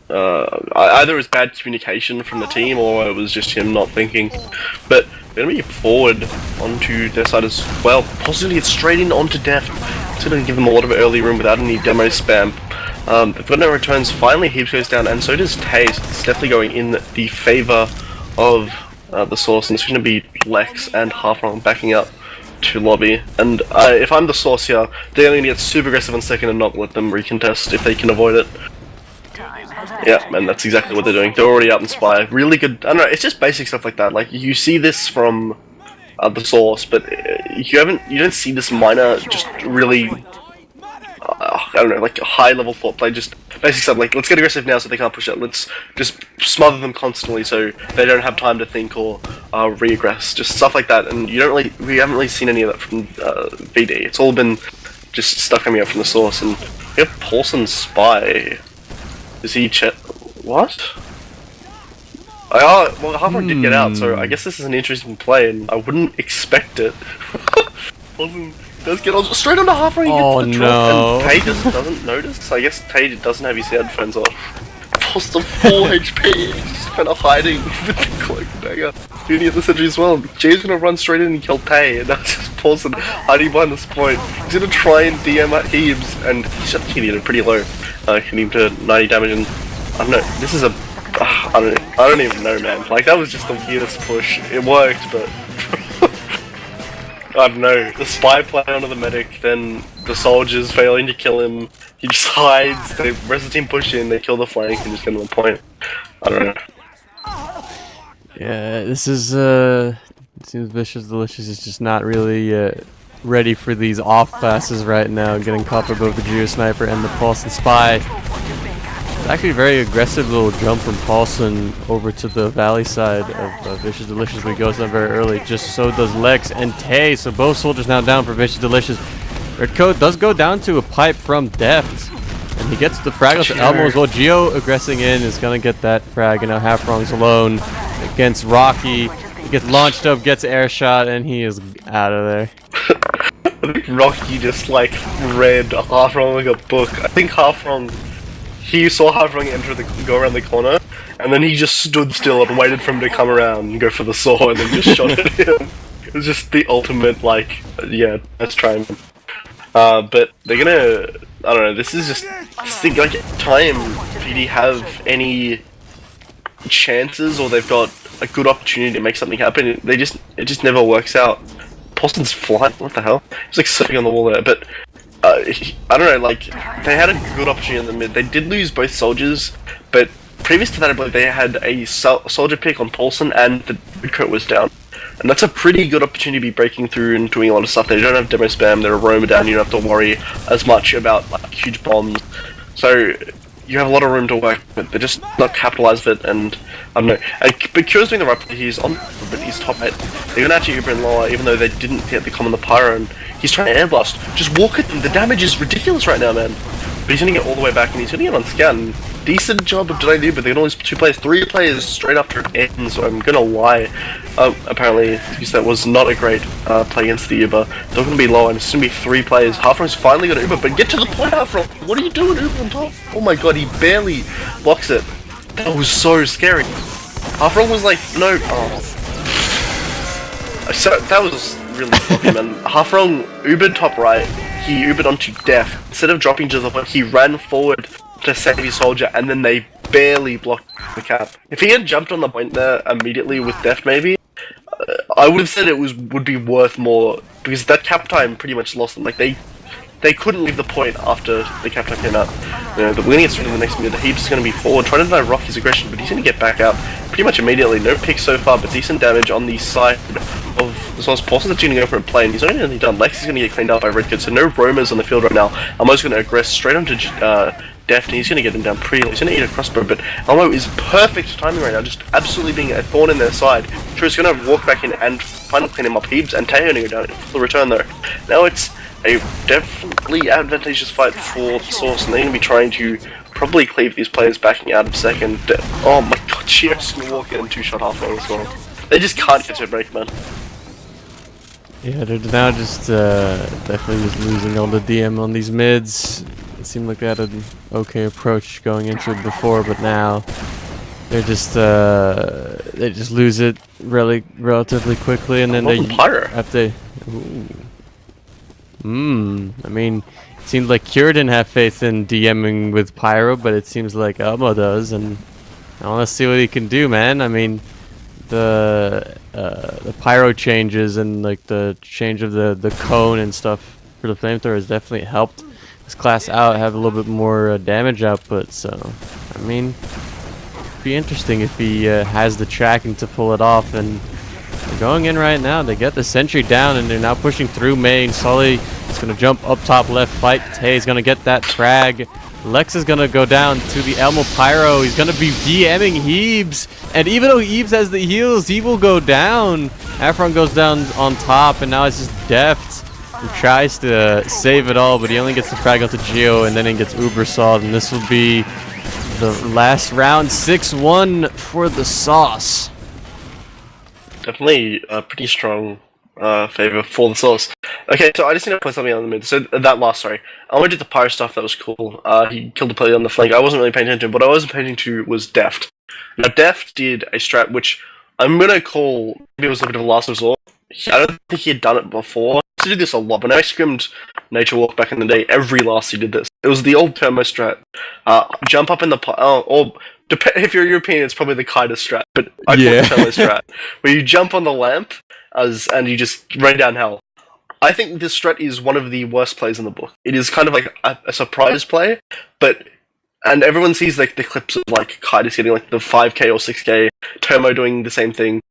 Either it was bad communication from the team, or it was just him not thinking. But they're going to be forward onto their side as well. Possibly it's straight in onto Deft. It's going to give them a lot of early room without any demo spam. They've got no returns. Finally, HiipFire goes down, and so does Tay. So it's definitely going in the favor of the Source, and it's going to be Lex and HiipFire backing up to lobby. And if I'm the Source here, they're going to get super aggressive on second and not let them recontest if they can avoid it. Yeah, and that's exactly what they're doing. They're already out in Spy. Really good. I don't know. It's just basic stuff like that. Like, you see this from the Source, but you don't see this minor, just really, I don't know, like high level thought play. Just basic stuff like, let's get aggressive now so they can't push it. Let's just smother them constantly so they don't have time to think or re-aggress. Just stuff like that. And we haven't really seen any of that from VD. It's all been just stuff coming out from the Source. And we have Paulson Spy. Is he what? Well, HiipFire did get out, so I guess this is an interesting play, and I wouldn't expect it. Paulson does get on straight onto HiipFire. Oh no! And Tay just doesn't notice. I guess Tay doesn't have his headphones on. Lost a full HP. He's kind of hiding with the cloak dagger. Shooting at the sentry as well. Jay's gonna run straight in and kill Tay, and that's just Paulson hiding behind this point. He's gonna try and DM at Heaves, and he's actually hitting it pretty low. Hitting him to 90 damage, and I don't know, this is a... I don't even know, man. Like, that was just the weirdest push. It worked, but... I don't know, the spy play onto the medic, then the soldiers failing to kill him, he just hides, the rest of the team push in, they kill the flank and just get him a point. I don't know. Yeah, this is, it seems Vicious Delicious is just not really, ready for these off classes right now, getting caught by both the Geo Sniper and the Paulson Spy. It's actually a very aggressive little jump from Paulson over to the valley side of Vicious Delicious, but he goes down very early, just so does Lex and Tay, so both soldiers now down for Vicious Delicious. Red Coat does go down to a pipe from Deft, and he gets the frag out to Elmo as well. Geo aggressing in is going to get that frag, and now HiipFire's alone against Rocky. He gets launched up, gets air shot, and he is out of there. I think Rocky just like read HiipFire like a book. I think HiipFire, he saw HiipFire go around the corner, and then he just stood still and waited for him to come around and go for the saw, and then just shot at him. It was just the ultimate, like, yeah, let's try him. But they're gonna, I don't know, this is just, like, time PD have any chances, or they've got a good opportunity to make something happen, it just never works out. Paulson's flying, what the hell? He's like sitting on the wall there, but I don't know, like, they had a good opportunity in the mid. They did lose both soldiers, but previous to that I believe they had a soldier pick on Paulson and the coat was down. And that's a pretty good opportunity to be breaking through and doing a lot of stuff. They don't have demo spam, they're a roamer down, you don't have to worry as much about like huge bombs. So you have a lot of room to work, but they're just not capitalized with it, and I don't know. But Cure's doing the right play, he's on, but he's top 8. They're gonna actually Uber and lower, even though they didn't get the common the Pyro, and he's trying to air blast. Just walk at them, the damage is ridiculous right now, man. But he's gonna get all the way back, and he's gonna get on scout, and decent job of delaying the Uber. They can only 2 players, 3 players straight after it ends, so I'm gonna lie. Apparently, because that was not a great play against the Uber. They're gonna be low, and it's gonna be 3 players. HiipFire's finally got Uber, but get to the point, HiipFire! What are you doing, Uber on top? Oh my god, he barely blocks it. That was so scary. HiipFire was like, no, So, that was really sloppy, man. HiipFire Ubered top right, he Ubered onto Def. Instead of dropping to the point, he ran forward to save his soldier, and then they barely blocked the cap. If he had jumped on the point there immediately with Def maybe, I would have said it would be worth more, because that cap time pretty much lost them. Like, they couldn't leave the point after the cap time came out. You know, we're gonna get straight in the next minute. The Heap's gonna be forward, trying to deny Rocky's aggression, but he's gonna get back out pretty much immediately. No picks so far, but decent damage on the side of the Source. Paulson's actually gonna go for a play, and he's only really done. Lex is gonna get cleaned up by Redkid, so no roamers on the field right now. Elmo's gonna aggress straight onto Deft, and he's gonna get him down pretty. He's gonna eat a crossbow, but Elmo is perfect timing right now, just absolutely being a thorn in their side. True's gonna walk back in and finally clean him up. Heaps and Teo gonna go down for the return though. Now it's a definitely advantageous fight for the Source, and they're gonna be trying to probably cleave these players backing out of second. Oh my god, Cheer's gonna walk in and 2-shot halfway as well. They just can't get to a break, man. Yeah, they're now just definitely just losing all the DM on these mids. It seemed like they had an okay approach going into it before, but now they're just they just lose it relatively quickly, and then they have to. I mean, it seemed like Cure didn't have faith in DMing with Pyro, but it seems like Elmo does, and I want to see what he can do, man. I mean, the Pyro changes and like the change of the cone and stuff for the flamethrower has definitely helped this class out, have a little bit more damage output. So, I mean, it'd be interesting if he has the tracking to pull it off. And they're going in right now. They get the sentry down, and they're now pushing through main. Sully is going to jump up top left, fight Tay. Gonna get that frag. Lex is going to go down to the Elmo Pyro. He's going to be DMing Heebs. And even though Heebs has the heals, he will go down. Afron goes down on top, and now it's just Deft who tries to save it all, but he only gets the frag onto Geo, and then he gets Uber Sawed, and this will be the last round. 6-1 for the Sauce. Definitely a pretty strong favor for the Sauce. Okay, so I just need to put something on the mid. So sorry. I only did the Pyro stuff, that was cool. He killed the player on the flank. I wasn't really paying attention. What I wasn't paying attention to was Deft. Now, Deft did a strat which I'm gonna call, maybe it was a bit of a last resort. I don't think he had done it before, to do this a lot. When I scrimmed Nature Walk back in the day, every lassie did this. It was the old Thermo strat. Jump up in the or if you're European, it's probably the Kaida strat, but I call it the Thermo strat, where you jump on the lamp and you just rain down hell. I think this strat is one of the worst plays in the book. It is kind of like a surprise play, and everyone sees like the clips of like Kaida getting like the 5k or 6k, Thermo doing the same thing.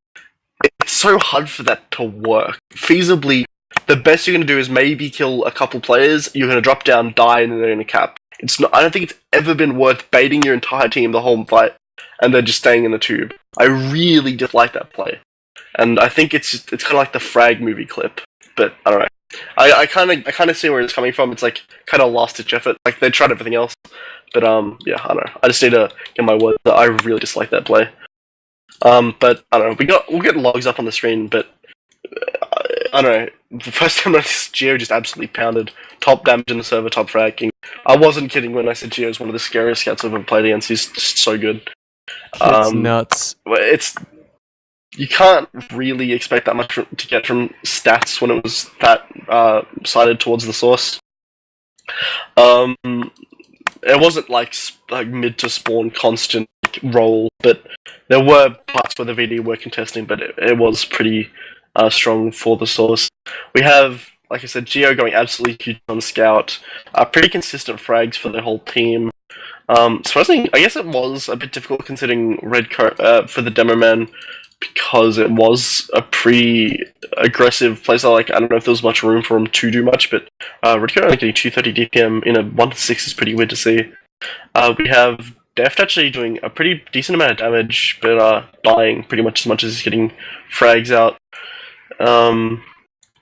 It's so hard for that to work. Feasibly, the best you're going to do is maybe kill a couple players, you're going to drop down, die, and then they're going to cap. I don't think it's ever been worth baiting your entire team the whole fight, and then just staying in the tube. I really dislike that play. And I think it's kind of like the Frag movie clip, but I don't know. I kind of see where it's coming from. It's like kind of last-ditch effort. Like, they tried everything else. But, yeah, I don't know. I just need to get my word that I really dislike that play. But, I don't know. We'll get logs up on the screen, but I don't know. The first time I noticed Geo just absolutely pounded. Top damage in the server, top fragging. I wasn't kidding when I said Geo is one of the scariest scouts I've ever played against. He's just so good. It's nuts. You can't really expect that much to get from stats when it was that sided towards the source. It wasn't like mid to spawn constant roll, but there were parts where the VD were contesting, but it was pretty strong for the source. We have, like I said, Geo going absolutely huge on Scout. Pretty consistent frags for the whole team. Surprisingly, I guess it was a bit difficult considering for the Demo Man, because it was a pretty aggressive place. I don't know if there was much room for him to do much, but Red Coat only getting 230 DPM in a 1-6 is pretty weird to see. We have Deft actually doing a pretty decent amount of damage, but dying pretty much as he's getting frags out. I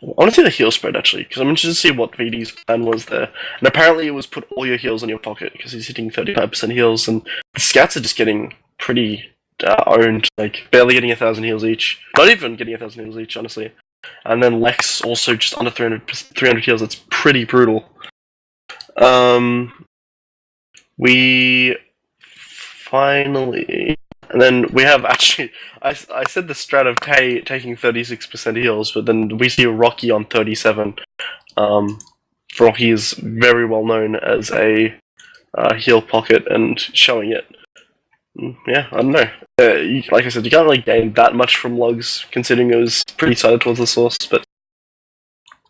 want to see the heal spread actually, because I'm interested to see what VD's plan was there. And apparently it was put all your heals in your pocket, because he's hitting 35% heals, and the scouts are just getting pretty owned, like barely getting 1,000 heals each. Not even getting 1,000 heals each, honestly. And then Lex also just under 300 heals. It's pretty brutal. We finally, and then we have actually. I said the strat of Tay taking 36% heals, but then we see Rocky on 37. Rocky is very well known as a heal pocket and showing it. Yeah, I don't know. Like I said, you can't really gain that much from logs, considering it was pretty sided towards the source, but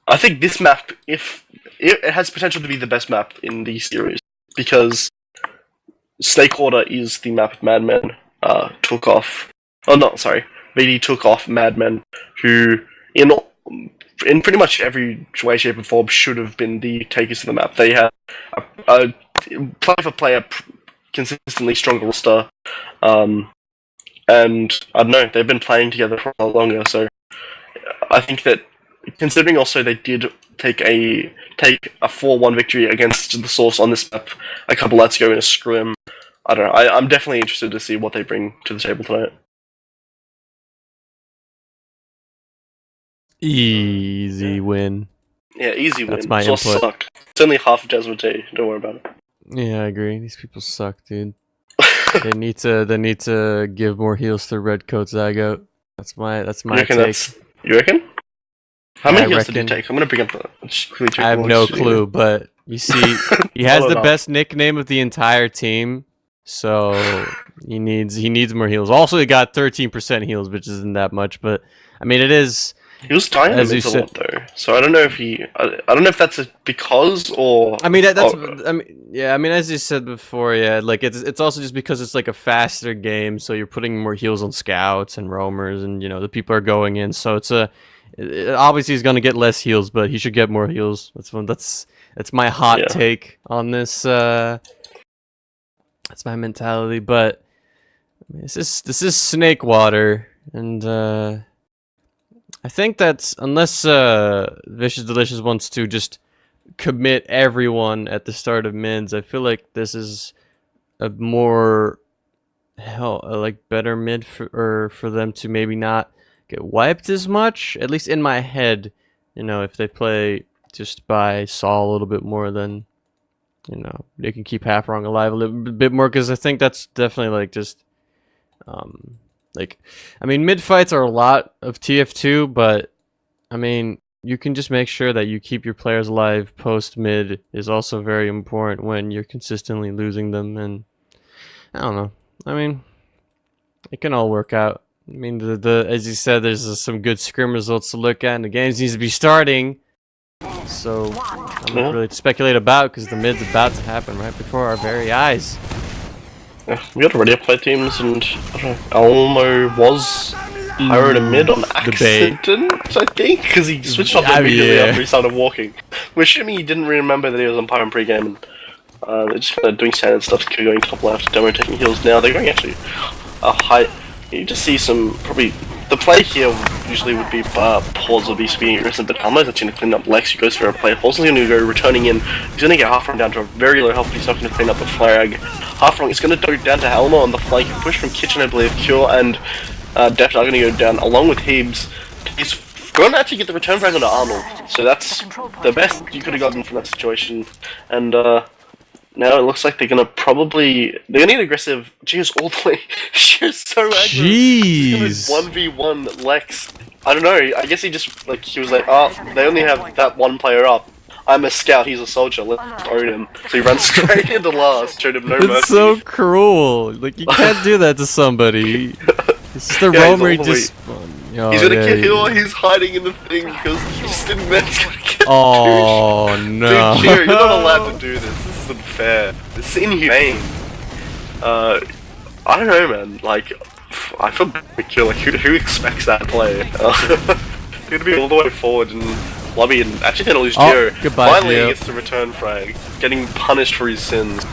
I think this map, if it has potential to be the best map in the series, because Snakewater is the map Madmen took off. Oh, no, sorry. VD took off Madmen, who, in pretty much every way, shape, and form, should have been the takers of the map. They had a player-for-player consistently stronger roster, and I don't know, they've been playing together for a lot longer, so I think that, considering also they did take a 4-1 victory against the Source on this map a couple nights ago in a scrim, I don't know, I'm definitely interested to see what they bring to the table tonight. Easy win. Yeah, easy win. That's my Source input. suck. It's only half of Desmond T, don't worry about it. Yeah, I agree. These people suck, dude. They need to give more heals to Red Coat Zygote. That's my take. You reckon? How many I heals did he reckon- take? I'm gonna bring up the. I have no clue, but you see, he has the best nickname of the entire team, so he needs more heals. Also, he got 13% heals, which isn't that much, but I mean, it is. He was dying a lot though, so I don't know if I don't know if that's because or. I mean, I mean, as you said before, yeah, like it's also just because it's like a faster game, so you're putting more heals on scouts and roamers, and the people are going in, so obviously he's gonna get less heals, but he should get more heals. That's my hot take on this. That's my mentality, but this is Snakewater, and I think that unless Vicious Delicious wants to just commit everyone at the start of mids, I feel like this is a more better mid for them to maybe not get wiped as much. At least in my head, if they play just by Saul a little bit more, then they can keep Half Wrong alive a little bit more, because I think that's definitely I mean, mid fights are a lot of TF2, but I mean, you can just make sure that you keep your players alive post mid is also very important when you're consistently losing them. And I don't know. I mean, it can all work out. I mean, the as you said, there's some good scrim results to look at, and the games needs to be starting. So I'm not really to speculate about because the mid's about to happen right before our very eyes. Yeah, we had already played teams, and Elmo was higher in a mid on accident, I think, because he switched off immediately after he started walking. We're assuming he didn't remember that he was on Pyre in pre-game, and they're just kind of doing standard stuff, going top left, demo taking heals now. They're going actually high. You just see some, probably, the play here usually would be pause or BCB innocent, but Elmo's actually going to clean up Lex, he goes for a play. Paulson's going to go returning in, he's going to get Halfrong down to a very low health, but he's not going to clean up the flag. Halfrong is going to go down to Elmo on the flank, push from Kitchen, I believe, Cure and Deft are going to go down along with Heebs. He's going to actually get the return frag onto Arnold, so that's the best you could have gotten from that situation. And now it looks like they're gonna need aggressive. Gio's all the way. Gio's so aggro. Jeez. 1v1 Lex. I don't know. I guess he was like, oh, they only have that one player up. I'm a scout. He's a soldier. Let's own him. So he ran straight into last. Showed him no mercy. It's so cruel. Like you can't do that to somebody. It's just a roamer. Just. He's gonna get hit. He's hiding in the thing because he just didn't know he's gonna get. Oh no! Dude, Gio, you're not allowed to do this. This isn't fair. This is inhumane. I don't know, man. Like, I feel bad. Like, who expects that play? They're gonna be all the way forward and lobby, and actually gonna lose Gio. Goodbye, finally, Gio. he gets the return frag, getting punished for his sins.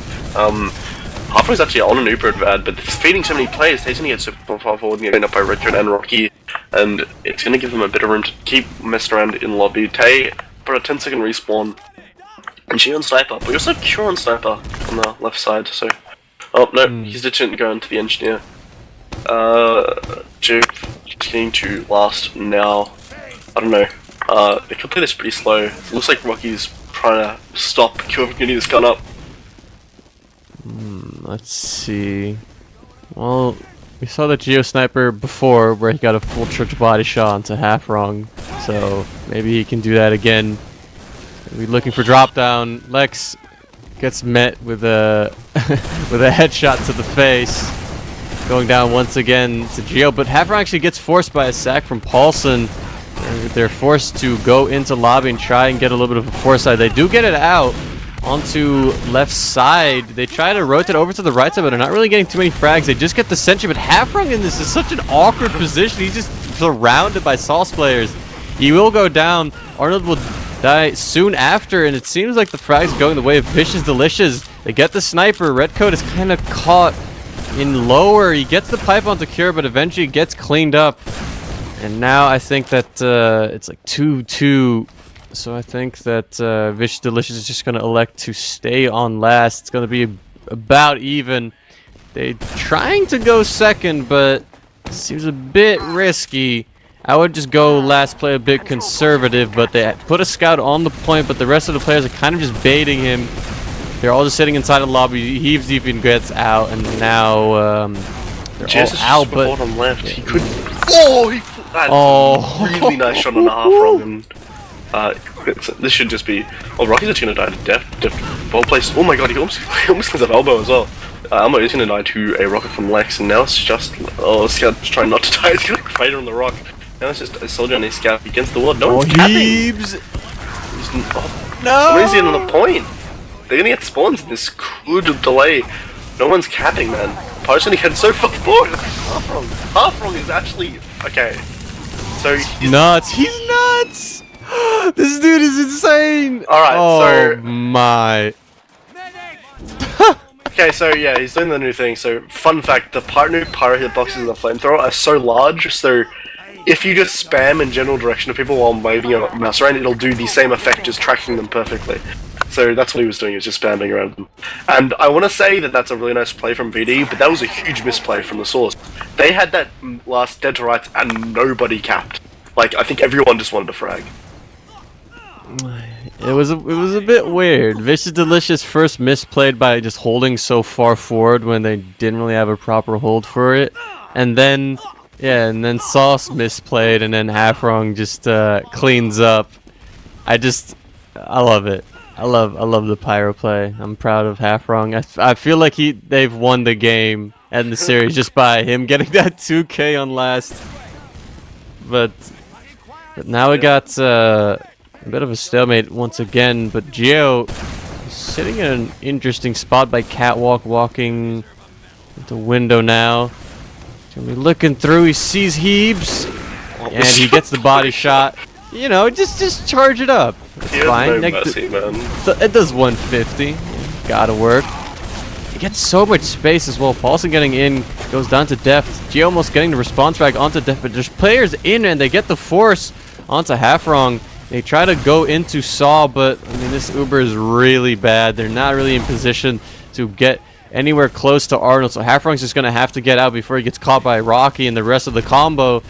Harper's actually on an Uber advad, but feeding so many players, he's gonna get super far forward and get up by Richard and Rocky, and it's gonna give them a bit of room to keep messing around in lobby. Tay for a 10-second respawn, and she on sniper, but we also have Cure on sniper on the left side, so. Oh no, he's ditching to go into the engineer. Duke continuing to last now. I don't know. They can play this pretty slow. It looks like Rocky's trying to stop Cure from getting this gun up. Let's see. Well, we saw the Geo Sniper before where he got a full church body shot onto Halfrong, so maybe he can do that again. We're looking for drop down. Lex gets met with a with a headshot to the face, going down once again to Geo, but Halfrong actually gets forced by a sack from Paulson. They're forced to go into lobby and try and get a little bit of a foresight. They do get it out onto left side. They try to rotate over to the right side, but they're not really getting too many frags. They just get the sentry, but Halfrong in this is such an awkward position. He's just surrounded by Sauce players. He will go down. Arnold will die soon after, and it seems like the frags are going the way of Vicious Delicious. They get the sniper. Redcoat is kind of caught in lower. He gets the pipe onto Cure, but eventually gets cleaned up. And now I think that it's like 2-2. So I think that Vicious Delicious is just going to elect to stay on last. It's going to be about even. They're trying to go second, but it seems a bit risky. I would just go last, play a bit conservative, but they put a scout on the point, but the rest of the players are kind of just baiting him. They're all just sitting inside the lobby. Heaves even gets out, and now they're all out, but... On left. He could... Oh! He... Really nice shot on the Halfrong, and this should just be... Oh, Rocky's actually gonna die to death. Ball place. Oh my god, he almost gets an elbow as well. Elmo is gonna die to a rocket from Lex, and now it's just... Oh, Scout's trying not to die. He's gonna crater on the rock. Now it's just a soldier on his Scout against the wall. No one's capping! No! Somebody's in on the point! They're gonna get spawns in this could delay. No one's capping, man. Poe's gonna get so far forward. Halfrong is actually... Okay. So he's nuts. He's nuts. This dude is insane. All right. Oh my. Okay, so yeah, he's doing the new thing. So fun fact: the new pyro hitboxes in the flamethrower are so large. So if you just spam in general direction of people while waving your mouse around, it'll do the same effect, just tracking them perfectly. So that's what he was doing, he was just spamming around them. And I want to say that that's a really nice play from VD, but that was a huge misplay from the source. They had that last dead to rights and nobody capped. Like, I think everyone just wanted to frag. It was a bit weird. Vicious Delicious first misplayed by just holding so far forward when they didn't really have a proper hold for it. And then, yeah, and then Sauce misplayed, and then Halfrong just cleans up. I love it. I love the pyro play. I'm proud of HiipFire. I feel like they've won the game and the series just by him getting that 2K on last. But now we got a bit of a stalemate once again. But Geo is sitting in an interesting spot by Catwalk, walking the window now. He's gonna be looking through. He sees Heebs, and he gets the body shot. You know, just charge it up. It's fine. No mercy, man. It does 150. Gotta work. He gets so much space as well. Paulson getting in, goes down to Deft. G almost getting the response frag onto Deft, but there's players in and they get the force onto HiipFire. They try to go into Saw, but I mean, this Uber is really bad. They're not really in position to get anywhere close to Arnold, so HiipFire's just gonna have to get out before he gets caught by Rocky and the rest of the combo.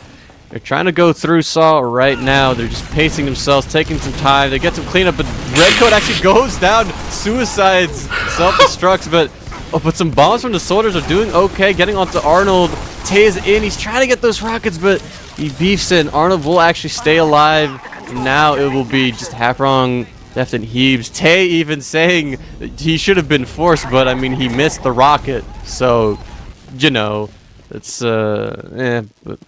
They're trying to go through Saw right now. They're just pacing themselves, taking some time. They get some cleanup, but Redcoat actually goes down, suicides, self-destructs, but some bombs from the soldiers are doing okay, getting onto Arnold. Tay is in. He's trying to get those rockets, but he beefs in. Arnold will actually stay alive. Now it will be just HiipFire, Deft, and Heebs. Tay even saying he should have been forced, but I mean, he missed the rocket. So, you know, it's, but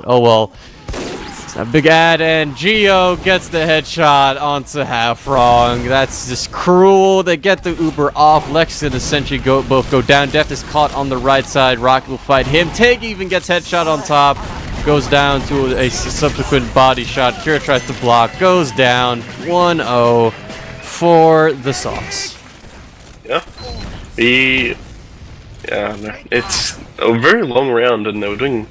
oh well. It's a big ad, and Geo gets the headshot onto HiipFire. That's just cruel. They get the Uber off. Lex and the Sentry both go down. Deft is caught on the right side. Rocket will fight him. Tig even gets headshot on top. Goes down to a subsequent body shot. Kira tries to block. Goes down. 1-0 for the Sox. Yeah. It's a very long round, and they were doing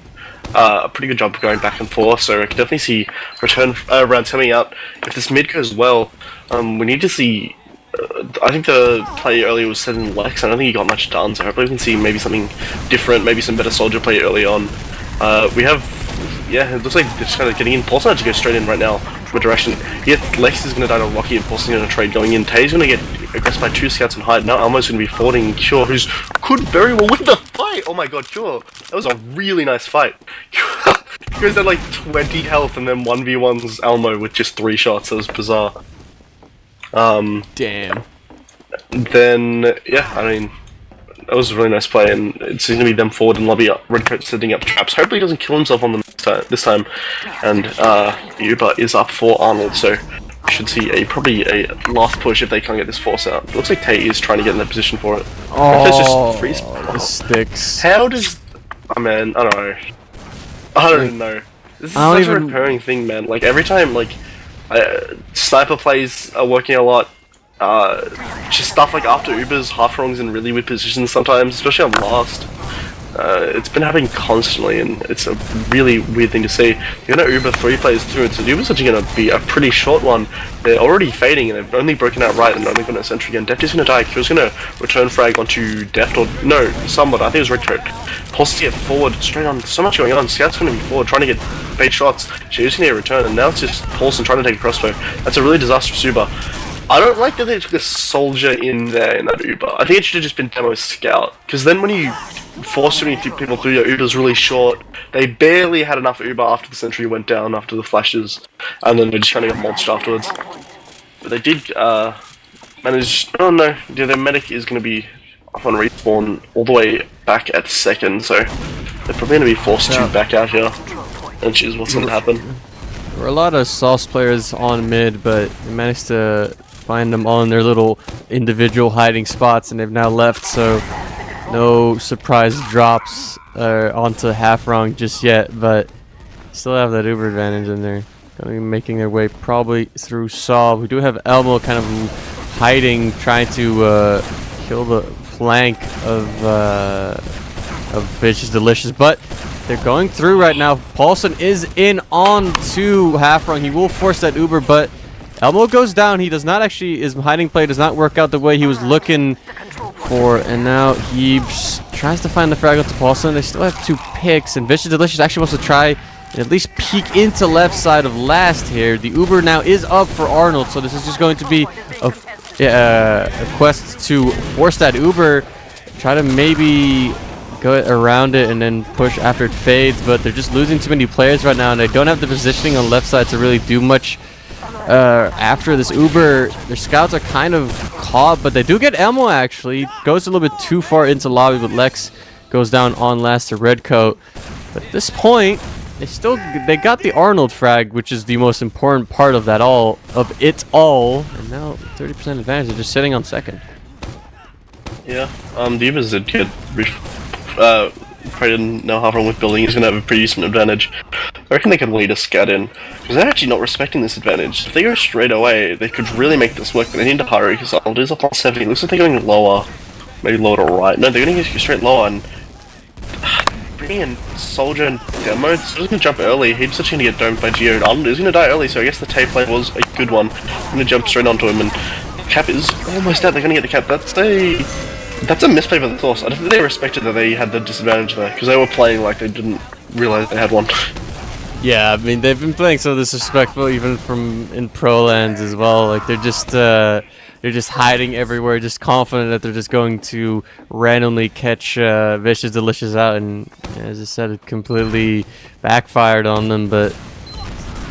a pretty good job of going back and forth, so I can definitely see return rounds coming out. If this mid goes well, we need to see. I think the play earlier was set in Lex. I don't think he got much done, so hopefully we can see maybe something different, maybe some better soldier play early on. We have, yeah, it looks like they're just kind of getting in. Paulson had to go straight in right now from a direction. Yeah, Lex is going to die to Rocky, and Paulson's going to trade going in. Tay's going to get aggressed by 2 scouts and hide. Now Elmo's going to be forwarding Cure, who's could very well win the fight. Oh my god, Cure, that was a really nice fight. Cure's had like 20 health and then 1v1's Elmo with just 3 shots. That was bizarre. Damn. Then, yeah, I mean, that was a really nice play, and it's going to be them forward in lobby, Redcoat setting up traps. Hopefully he doesn't kill himself on them this time. And Uber is up for Arnold, so we should see probably a last push if they can't get this force out. It looks like Tay is trying to get in that position for it. Oh, the sticks. How does... Oh man, I don't know. I don't know. This is such a recurring thing, man. Like, every time, like, sniper plays are working a lot. Just stuff like after Ubers, HiipFire's in really weird positions sometimes, especially on last. It's been happening constantly, and it's a really weird thing to see. You're gonna Uber 3 players through, and so the Uber's actually gonna be a pretty short one. They're already fading, and they've only broken out right, and only got a sentry again. Deft is gonna die. Cure's gonna return frag onto Deft, or no, someone. I think it was Redcoat. Pulse to get forward, straight on. So much going on. Scout's gonna be forward, trying to get bait shots. She's gonna get a return, and now it's just Paulson trying to take a crossbow. That's a really disastrous Uber. I don't like that they took a soldier in there in that Uber. I think it should have just been demo scout, because then when you force too many people through, your Uber's really short. They barely had enough Uber after the sentry went down after the flashes, and then they just kind of got launched afterwards. But they did manage. Oh no, yeah, their medic is going to be up on respawn all the way back at second, so they're probably going to be forced to back out here and choose what's going to happen. There were a lot of sauce players on mid, but they managed to find them all in their little individual hiding spots, and they've now left, so no surprise drops onto HiipFire just yet, but still have that Uber advantage in there. Gonna be making their way probably through Saw. We do have Elmo kind of hiding, trying to kill the flank of Vicious Delicious, but they're going through right now. Paulson is in on to HiipFire. He will force that Uber, but Elmo goes down. He does not actually, his hiding play does not work out the way he was looking for, and now he tries to find the frag to Paulson. They still have 2 picks, and Vicious Delicious actually wants to try and at least peek into left side of last here. The Uber now is up for Arnold, so this is just going to be a quest to force that Uber, try to maybe go around it and then push after it fades, but they're just losing too many players right now, and they don't have the positioning on left side to really do much after this Uber, their scouts are kind of caught, but they do get Elmo actually. Goes a little bit too far into lobby, but Lex goes down on last to Redcoat. But at this point, they got the Arnold frag, which is the most important part of that all, and now 30% advantage. They're just sitting on second. Yeah, the Ubers did get probably didn't know how wrong with building. He's gonna have a pretty decent advantage. I reckon they could lead a scat in, because they're actually not respecting this advantage. If they go straight away, they could really make this work, but they need to hurry, because Arnold is up on 70. Looks like they're going lower, maybe lower to right. No, they're going to go straight lower, and bringing in Soldier and Demo, so he's going to jump early. He's just going to get domed by Geo. Arnold is going to die early, so I guess the tape play was a good one. I'm going to jump straight onto him, and Cap is almost dead. They're going to get the Cap. That's a misplay by the Source. I don't think they respected that they had the disadvantage there, because they were playing like they didn't realize they had one. Yeah, I mean, they've been playing so disrespectful even from in pro lands as well. Like they're just hiding everywhere, just confident that they're just going to randomly catch Vicious Delicious out, and as I said, it completely backfired on them. But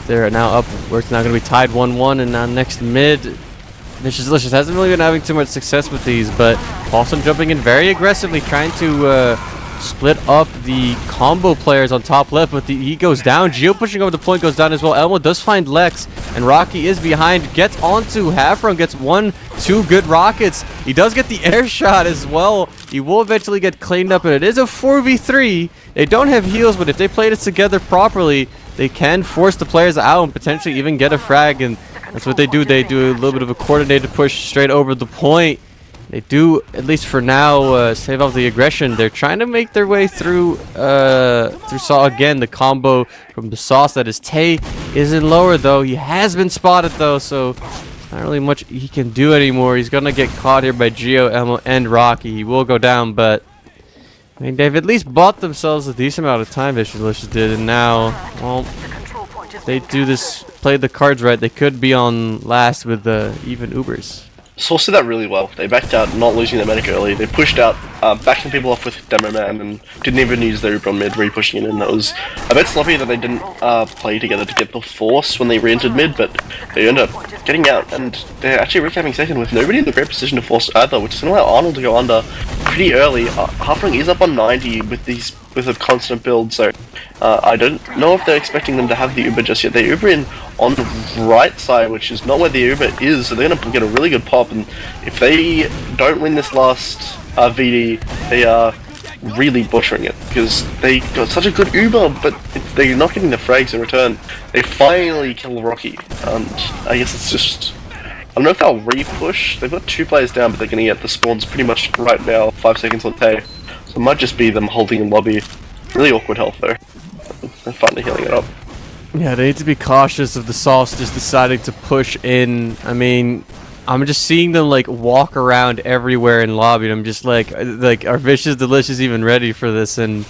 they're now up. We're now going to be tied 1-1, and now next mid, Vicious Delicious hasn't really been having too much success with these, but Paulson jumping in very aggressively, trying to split up the combo players on top left, but he goes down. Geo pushing over the point goes down as well. Elmo does find Lex, and Rocky is behind. Gets onto Hafron, gets 1-2 good rockets. He does get the air shot as well. He will eventually get cleaned up, and it is a 4v3. They don't have heals, but if they play this together properly, they can force the players out and potentially even get a frag, and that's what they do. They do a little bit of a coordinated push straight over the point. They do, at least for now, save off the aggression. They're trying to make their way through Saw again. The combo from the Sauce, that is Tay, isn't lower though. He has been spotted though, so not really much he can do anymore. He's gonna get caught here by Geo, Elmo, and Rocky. He will go down, but I mean, they've at least bought themselves a decent amount of time, Vicious Delicious did, and now, well, they do this, play the cards right. They could be on last with even Ubers. Source did that really well. They backed out, not losing their medic early. They pushed out, backing people off with Demo Man, and didn't even use their Uber on mid, re-pushing it in. That was a bit sloppy that they didn't play together to get the force when they re-entered mid, but they ended up getting out, and they're actually recapping second with nobody in the great position to force either, which is going to allow Arnold to go under pretty early. Halfling is up on 90 with a constant build, so I don't know if they're expecting them to have the Uber just yet. They Uber in on the right side, which is not where the Uber is, so they're going to get a really good pop, and if they don't win this last VD, they are really butchering it, because they got such a good Uber, but they're not getting the frags in return. They finally kill Rocky, and I guess it's just, I don't know if they'll re-push. They've got 2 players down, but they're going to get the spawns pretty much right now, 5 seconds on Tay, so it might just be them holding in lobby. Really awkward health though. They're finally healing it up. Yeah, they need to be cautious of the Sauce just deciding to push in. I mean, I'm just seeing them like walk around everywhere in lobby, and I'm just like are Vicious Delicious even ready for this? And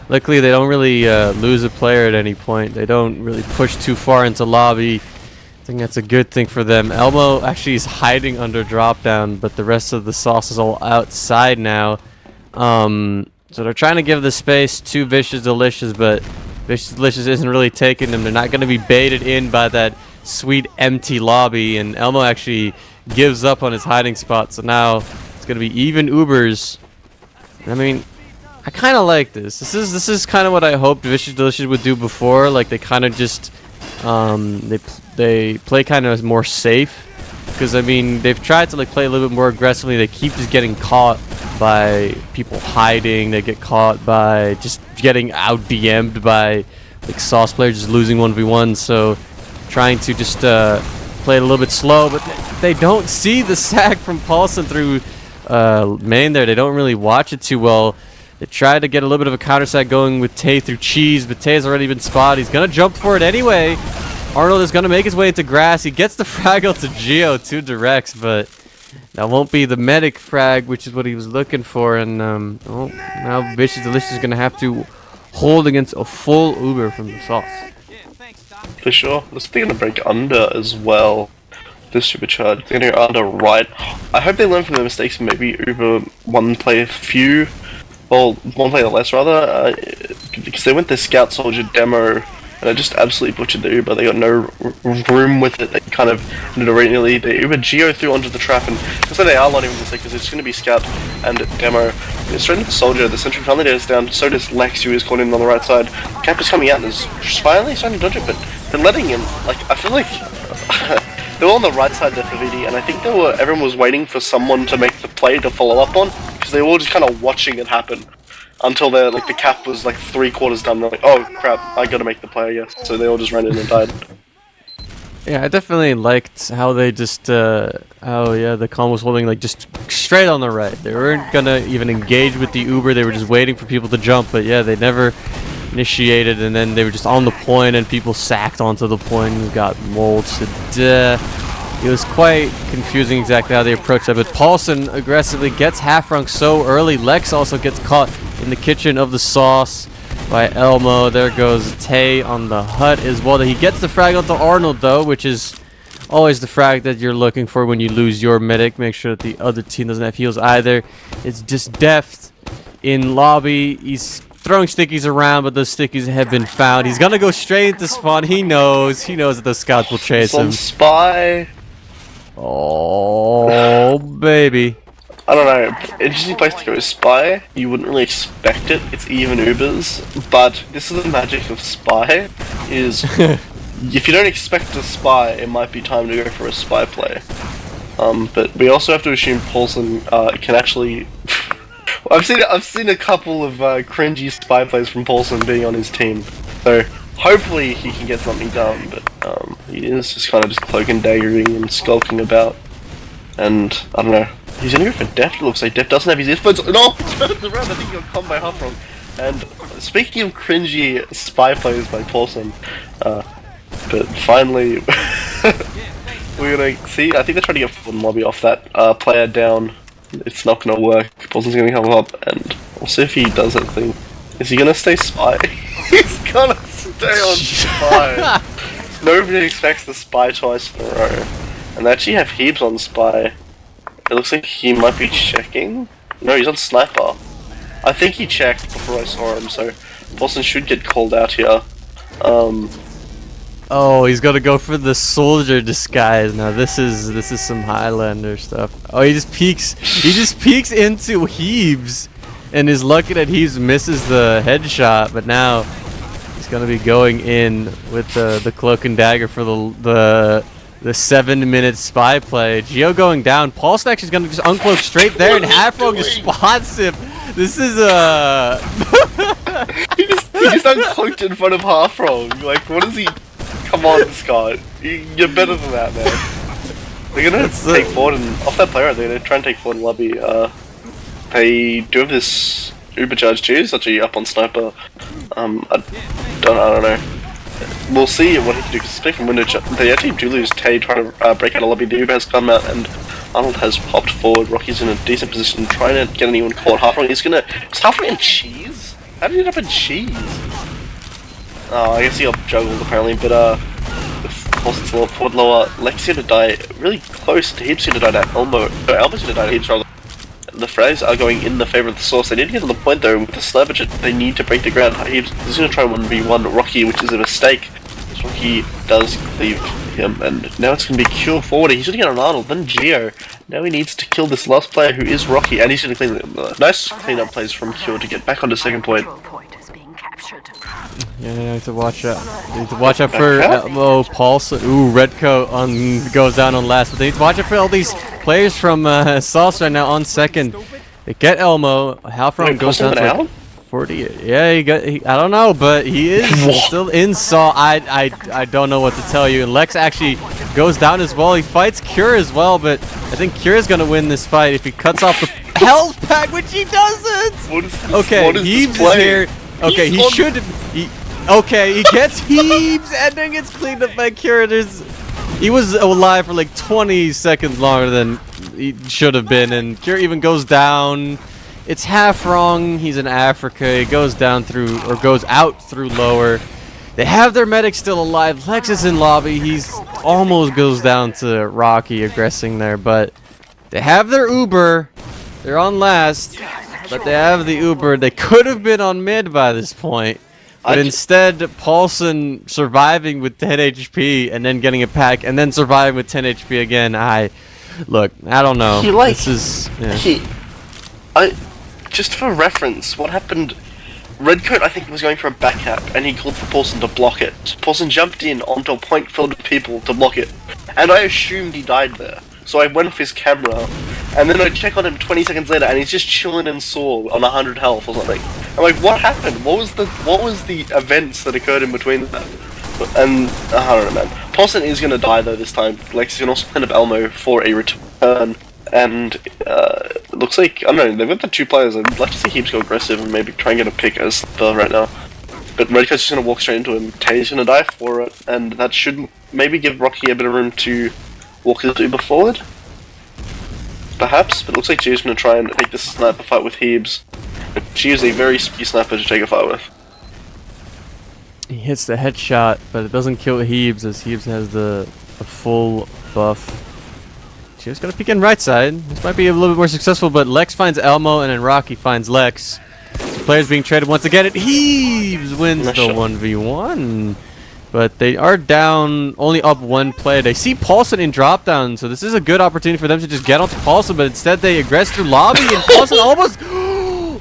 luckily they don't really lose a player at any point. They don't really push too far into lobby. I think that's a good thing for them. Elmo actually is hiding under drop down, but the rest of the Sauce is all outside now. So they're trying to give the space to Vicious Delicious, but Vicious Delicious isn't really taking them. They're not going to be baited in by that sweet empty lobby, and Elmo actually gives up on his hiding spot, so now it's going to be even Ubers. I mean, I kind of like this. This is kind of what I hoped Vicious Delicious would do before. Like, they kind of just they play kind of more safe, because I mean, they've tried to like play a little bit more aggressively. They keep just getting caught by people hiding. They get caught by just getting out DM'd by like Sauce players just losing 1v1. So trying to just play it a little bit slow, but they don't see the sack from Paulson through main there. They don't really watch it too well. They try to get a little bit of a counter sack going with Tay through Cheese, but Tay has already been spotted. He's gonna jump for it anyway. Arnold is gonna make his way into grass. He gets the frag out to Geo, 2 directs, but that won't be the medic frag, which is what he was looking for. And now Vicious Delicious is gonna have to hold against a full Uber from the Sauce. For sure. Looks like they're gonna break under as well. This supercharge. They're gonna go under right. I hope they learn from their mistakes and maybe Uber one player less rather, because they went the Scout Soldier Demo and I just absolutely butchered the Uber. They got no room with it. They kind of did immediately. The Uber Geo through onto the trap, and looks like they are lining with this because it's going to be Scout and Demo. Straight into the Soldier. The Sentry finally goes down. So does Lex, who is caught in on the right side. Cap is coming out and is finally starting to dodge it, but they're letting him. Like, I feel like they were on the right side there for VD, and I think everyone was waiting for someone to make the play to follow up on, because they were all just kind of watching it happen until the cap was like 3/4 done. They're like, oh crap, I gotta make the play, I guess. So they all just ran in and died. Yeah, I definitely liked how they just, the con was holding like just straight on the right. They weren't gonna even engage with the Uber, they were just waiting for people to jump, but yeah, they never initiated, and then they were just on the point and people sacked onto the point and got mauled to death. It was quite confusing exactly how they approached that, but Paulson aggressively gets half-rung so early. Lex also gets caught in the kitchen of the sauce by Elmo. There goes Tay on the hut as well. He gets the frag onto Arnold though, which is always the frag that you're looking for when you lose your medic. Make sure that the other team doesn't have heals either. It's just deft in lobby. He's throwing stickies around, but those stickies have been found. He's gonna go straight into spawn. He knows that the scouts will chase him. Spy. Oh baby. I don't know, interesting place to go. Spy, you wouldn't really expect it, it's even Ubers, but this is the magic of Spy, is if you don't expect a spy, it might be time to go for a spy play. But we also have to assume Paulson can actually... I've seen a couple of cringy spy plays from Paulson being on his team, so hopefully he can get something done, but he is just kind of just cloak and daggering and skulking about, and I don't know. He's gonna go for Deft, it looks like. Deft doesn't have his earphones. No! He turns around, I think he got caught by HiipFire. And speaking of cringy spy plays by Paulson, but finally, we're gonna see. I think they're trying to get full lobby off that player down. It's not gonna work. Paulson's gonna come up, and we'll see if he does that thing. Is he gonna stay spy? He's gonna stay on spy! Nobody expects the spy twice in a row. And they actually have Heaps on spy. It looks like he might be checking. No, he's on sniper. I think he checked before I saw him, so Paulson should get called out here. Oh, he's gonna go for the soldier disguise. Now this is some Highlander stuff. Oh, he just peeks into Heebs and is lucky that Heebs misses the headshot, but now he's gonna be going in with the cloak and dagger for the 7-minute spy play. Geo going down. Paulson actually is gonna just uncloak straight there, and HiipFire just spots him. This is he just uncloaked in front of HiipFire. Like, what is he? Come on, Scott. You're better than that, man. They're gonna take forward and off that player. They're gonna try and take forward in lobby. They do have this Uber charge too. It's actually up on sniper. I don't know. We'll see what he can do, because especially from window they actually do lose Tay trying to break out a lobby. The Uber has come out and Arnold has popped forward. Rocky's in a decent position trying to get anyone caught. HiipFire is HiipFire in cheese? How did he end up in cheese? Oh, I guess he got juggled apparently, but Paulson's a little forward lower. Lex gonna die really close to Heaps, gonna die to Elmo. No, Elmo's gonna die to Heaps rather. The frags are going in the favour of the source. They need to get to the point though with the sniper. They need to break the ground. He's going to try 1v1 Rocky, which is a mistake. This Rocky does leave him, and now it's going to be Cure forward. He's going to get on Arnold, then Geo. Now he needs to kill this last player who is Rocky, and he's going to clean them. Nice clean-up plays from Cure to get back onto second point. Yeah, you have to watch out. You need to watch out for Elmo, Paulson. Ooh, Redcoat goes down on last. But they need to watch out for all these players from Sauce right now on second. They get Elmo. HiipFire goes down to like 40. Yeah, I don't know, but he is still in Saw. I don't know what to tell you. And Lex actually goes down as well. He fights Cure as well, but I think Cure is gonna win this fight if he cuts off the health pack, which he doesn't. Okay, Heaves is here. Okay, he should. Okay, he gets Heaves and then gets cleaned up by Cure. He was alive for like 20 seconds longer than he should have been, and Cure even goes down. It's half wrong. He's in Africa. He goes down through, or goes out through lower. They have their medic still alive. Lex is in lobby. He's almost goes down to Rocky aggressing there, but they have their Uber. They're on last, but they have the Uber. They could have been on mid by this point. But instead, Paulson surviving with 10 HP and then getting a pack and then surviving with 10 HP again. Look, I don't know. This is... Yeah. Just for reference, what happened... Redcoat, I think, was going for a back cap, and he called for Paulson to block it. Paulson jumped in onto a point filled with people to block it, and I assumed he died there. So I went off his camera, and then I check on him 20 seconds later, and he's just chilling in Saw on 100 health or something. I'm like, what happened? What was the events that occurred in between that? And I don't know, man. Paulson is gonna die though this time. Lex can also clean up Elmo for a return, and it looks like, I don't know, they've got the 2 players. I'd like to see Heaps go aggressive and maybe try and get a pick as Spell right now. But Redcoat's just gonna walk straight into him. Tay's gonna die for it, and that should maybe give Rocky a bit of room to walk his Uber forward. Perhaps, but it looks like G's gonna try and take this sniper fight with Heebs. But G is a very speedy sniper to take a fight with. He hits the headshot, but it doesn't kill Heebs as Heebs has the full buff. She's gonna peek in right side. This might be a little bit more successful, but Lex finds Elmo and then Rocky finds Lex. So players being traded once again, and Heebs wins the 1v1. But they are down, only up 1 player. They see Paulson in drop down, so this is a good opportunity for them to just get onto Paulson, but instead they aggress through lobby, and Paulson almost...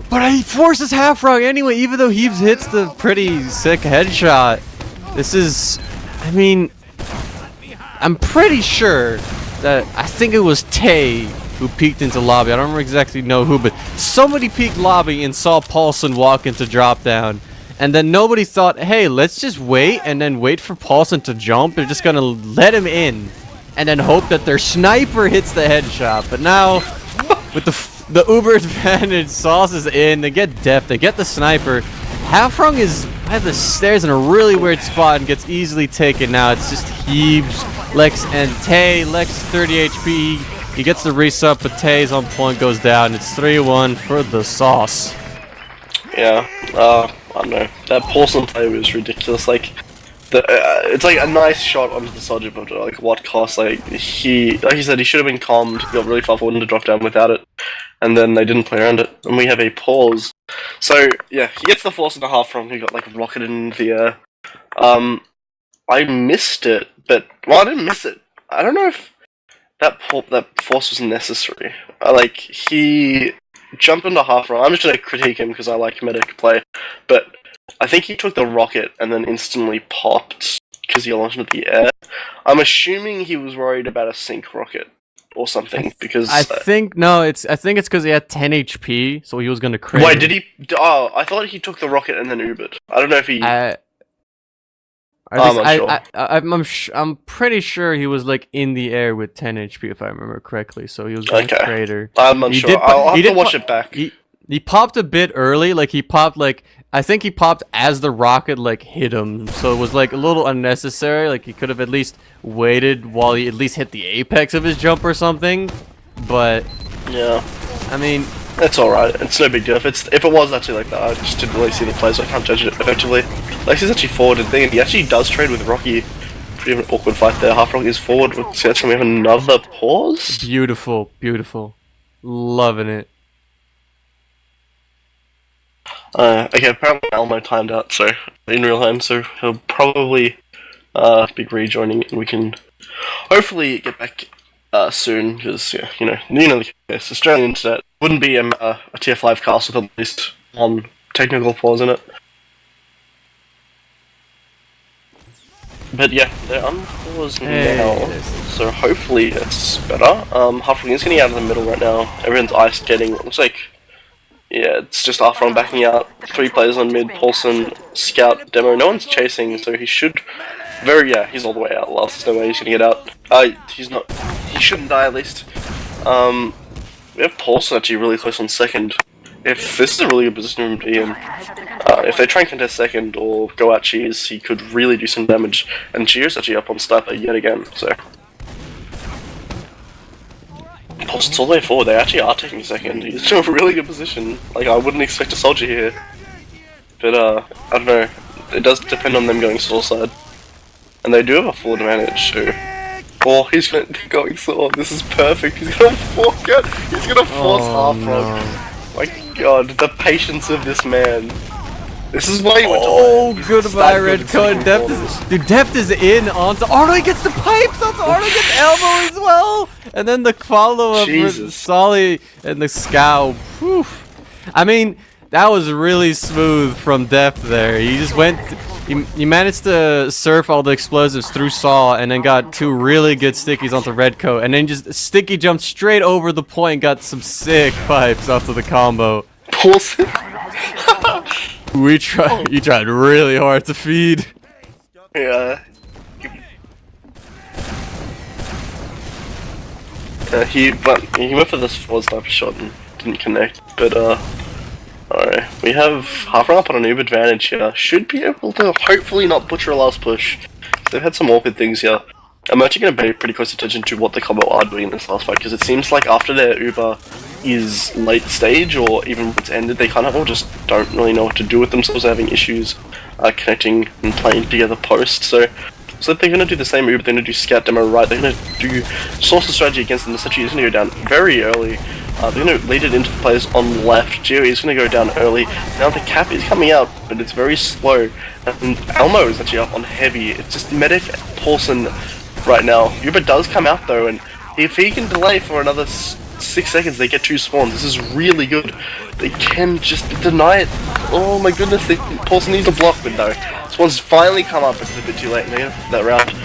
But he forces half frog anyway, even though Heebs hits the pretty sick headshot. This is... I mean... I'm pretty sure that... I think it was Tay who peeked into lobby. I don't exactly know who, but somebody peeked lobby and saw Paulson walk into drop down. And then nobody thought, hey, let's just wait and then wait for Paulson to jump. They're just gonna let him in and then hope that their sniper hits the headshot. But now, with the Uber advantage, Sauce is in. They get def, they get the sniper. Halfrung is by the stairs in a really weird spot and gets easily taken. Now it's just Heebs, Lex, and Tay. Lex 30 HP. He gets the resub, but Tay's on point, goes down. It's 3-1 for the Sauce. Yeah, I don't know. That Paulson play was ridiculous. Like, it's like a nice shot onto the soldier, but like what cost? Like he said, he should have been calmed. He got really far forward to drop down without it, and then they didn't play around it. And we have a pause. So yeah, he gets the force and a half from. He got like rocketed in the air. I missed it, but well, I didn't miss it. I don't know if that force was necessary. Like he jumped into half run. I'm just gonna critique him because I like medic play, but I think he took the rocket and then instantly popped because he launched into the air. I'm assuming he was worried about a sync rocket or something because I think it's because he had 10 HP, so he was gonna crit. Wait, did he? Oh, I thought he took the rocket and then Ubered. I don't know if he. I'm pretty sure he was like in the air with 10 HP if I remember correctly, so he was going to crater. I'm unsure. I'll have to watch it back. He popped a bit early, like he popped like I think he popped as the rocket like hit him, so it was like a little unnecessary. Like he could have at least waited while he at least hit the apex of his jump or something. But yeah, I mean, it's alright. It's no big deal. If it was actually like that, I just didn't really see the play, so I can't judge it effectively. Lex is actually forward and thing, and he actually does trade with Rocky. Pretty an awkward fight there. Half Rocky is forward. So that's when we have another pause. Beautiful, beautiful, loving it. Okay, apparently Elmo timed out, so in real time, so he'll probably be rejoining, and we can hopefully get back soon, because yeah, you know the case. Australian internet wouldn't be a tier 5 cast with at least one technical pause in it. But yeah, they're unpaused now, so hopefully it's better. Halfling is getting out of the middle right now. Everyone's ice skating. It looks like, yeah, it's just Arfron backing out. 3 players on mid, Paulson, Scout, Demo. No one's chasing, so he should... he's all the way out. Last, there's no way he's gonna get out. He's not... He shouldn't die, at least. We have Paulson actually really close on second. If this is a really good position to be in, if they try and contest second or go out Cheers, he could really do some damage. And Cheers actually up on Sniper yet again, so... Paulson's all the way forward, they actually are taking second. He's in a really good position. Like, I wouldn't expect a soldier here. But, I don't know. It does depend on them going Saw side. And they do have a full advantage, so... Oh, he's going Saw. This is perfect. He's gonna force half frog. My god, the patience of this man. This is why you went to Oh, He's goodbye, that good Red at Coat. sticking Depth corners. is, dude, Depth is in onto Arno. He gets the pipes onto Arno. Gets elbow as well. And then the follow up with Jesus. Solly and the scow. Whew. I mean, that was really smooth from Depth there. He just went. He managed to surf all the explosives through Saw and then got 2 really good stickies onto Redcoat. And then just sticky jumped straight over the point and got some sick pipes onto the combo. Paulson. He tried really hard to feed. Yeah. He went for this forward sniper shot and didn't connect. But alright, we have HiipFire up on an Uber advantage here. Should be able to hopefully not butcher a last push. They've had some awkward things here. I'm actually going to pay pretty close attention to what the combo are doing in this last fight, because it seems like after their Uber is late stage, or even when it's ended, they kind of all just don't really know what to do with themselves. They're having issues connecting and playing together post, so they're going to do the same Uber, they're going to do scout demo right, they're going to do source of strategy against them. The strategy is going to go down very early. They're going to lead it into the players on left. Geo is going to go down early. Now the cap is coming out, but it's very slow. And Elmo is actually up on heavy. It's just Medic Paulson right now. Uber does come out though, and if he can delay for another 6 seconds, they get 2 spawns. This is really good. They can just deny it. Oh my goodness, Paulson needs a block, but no. Spawns finally come up, but it's a bit too late. And they're going to put that round.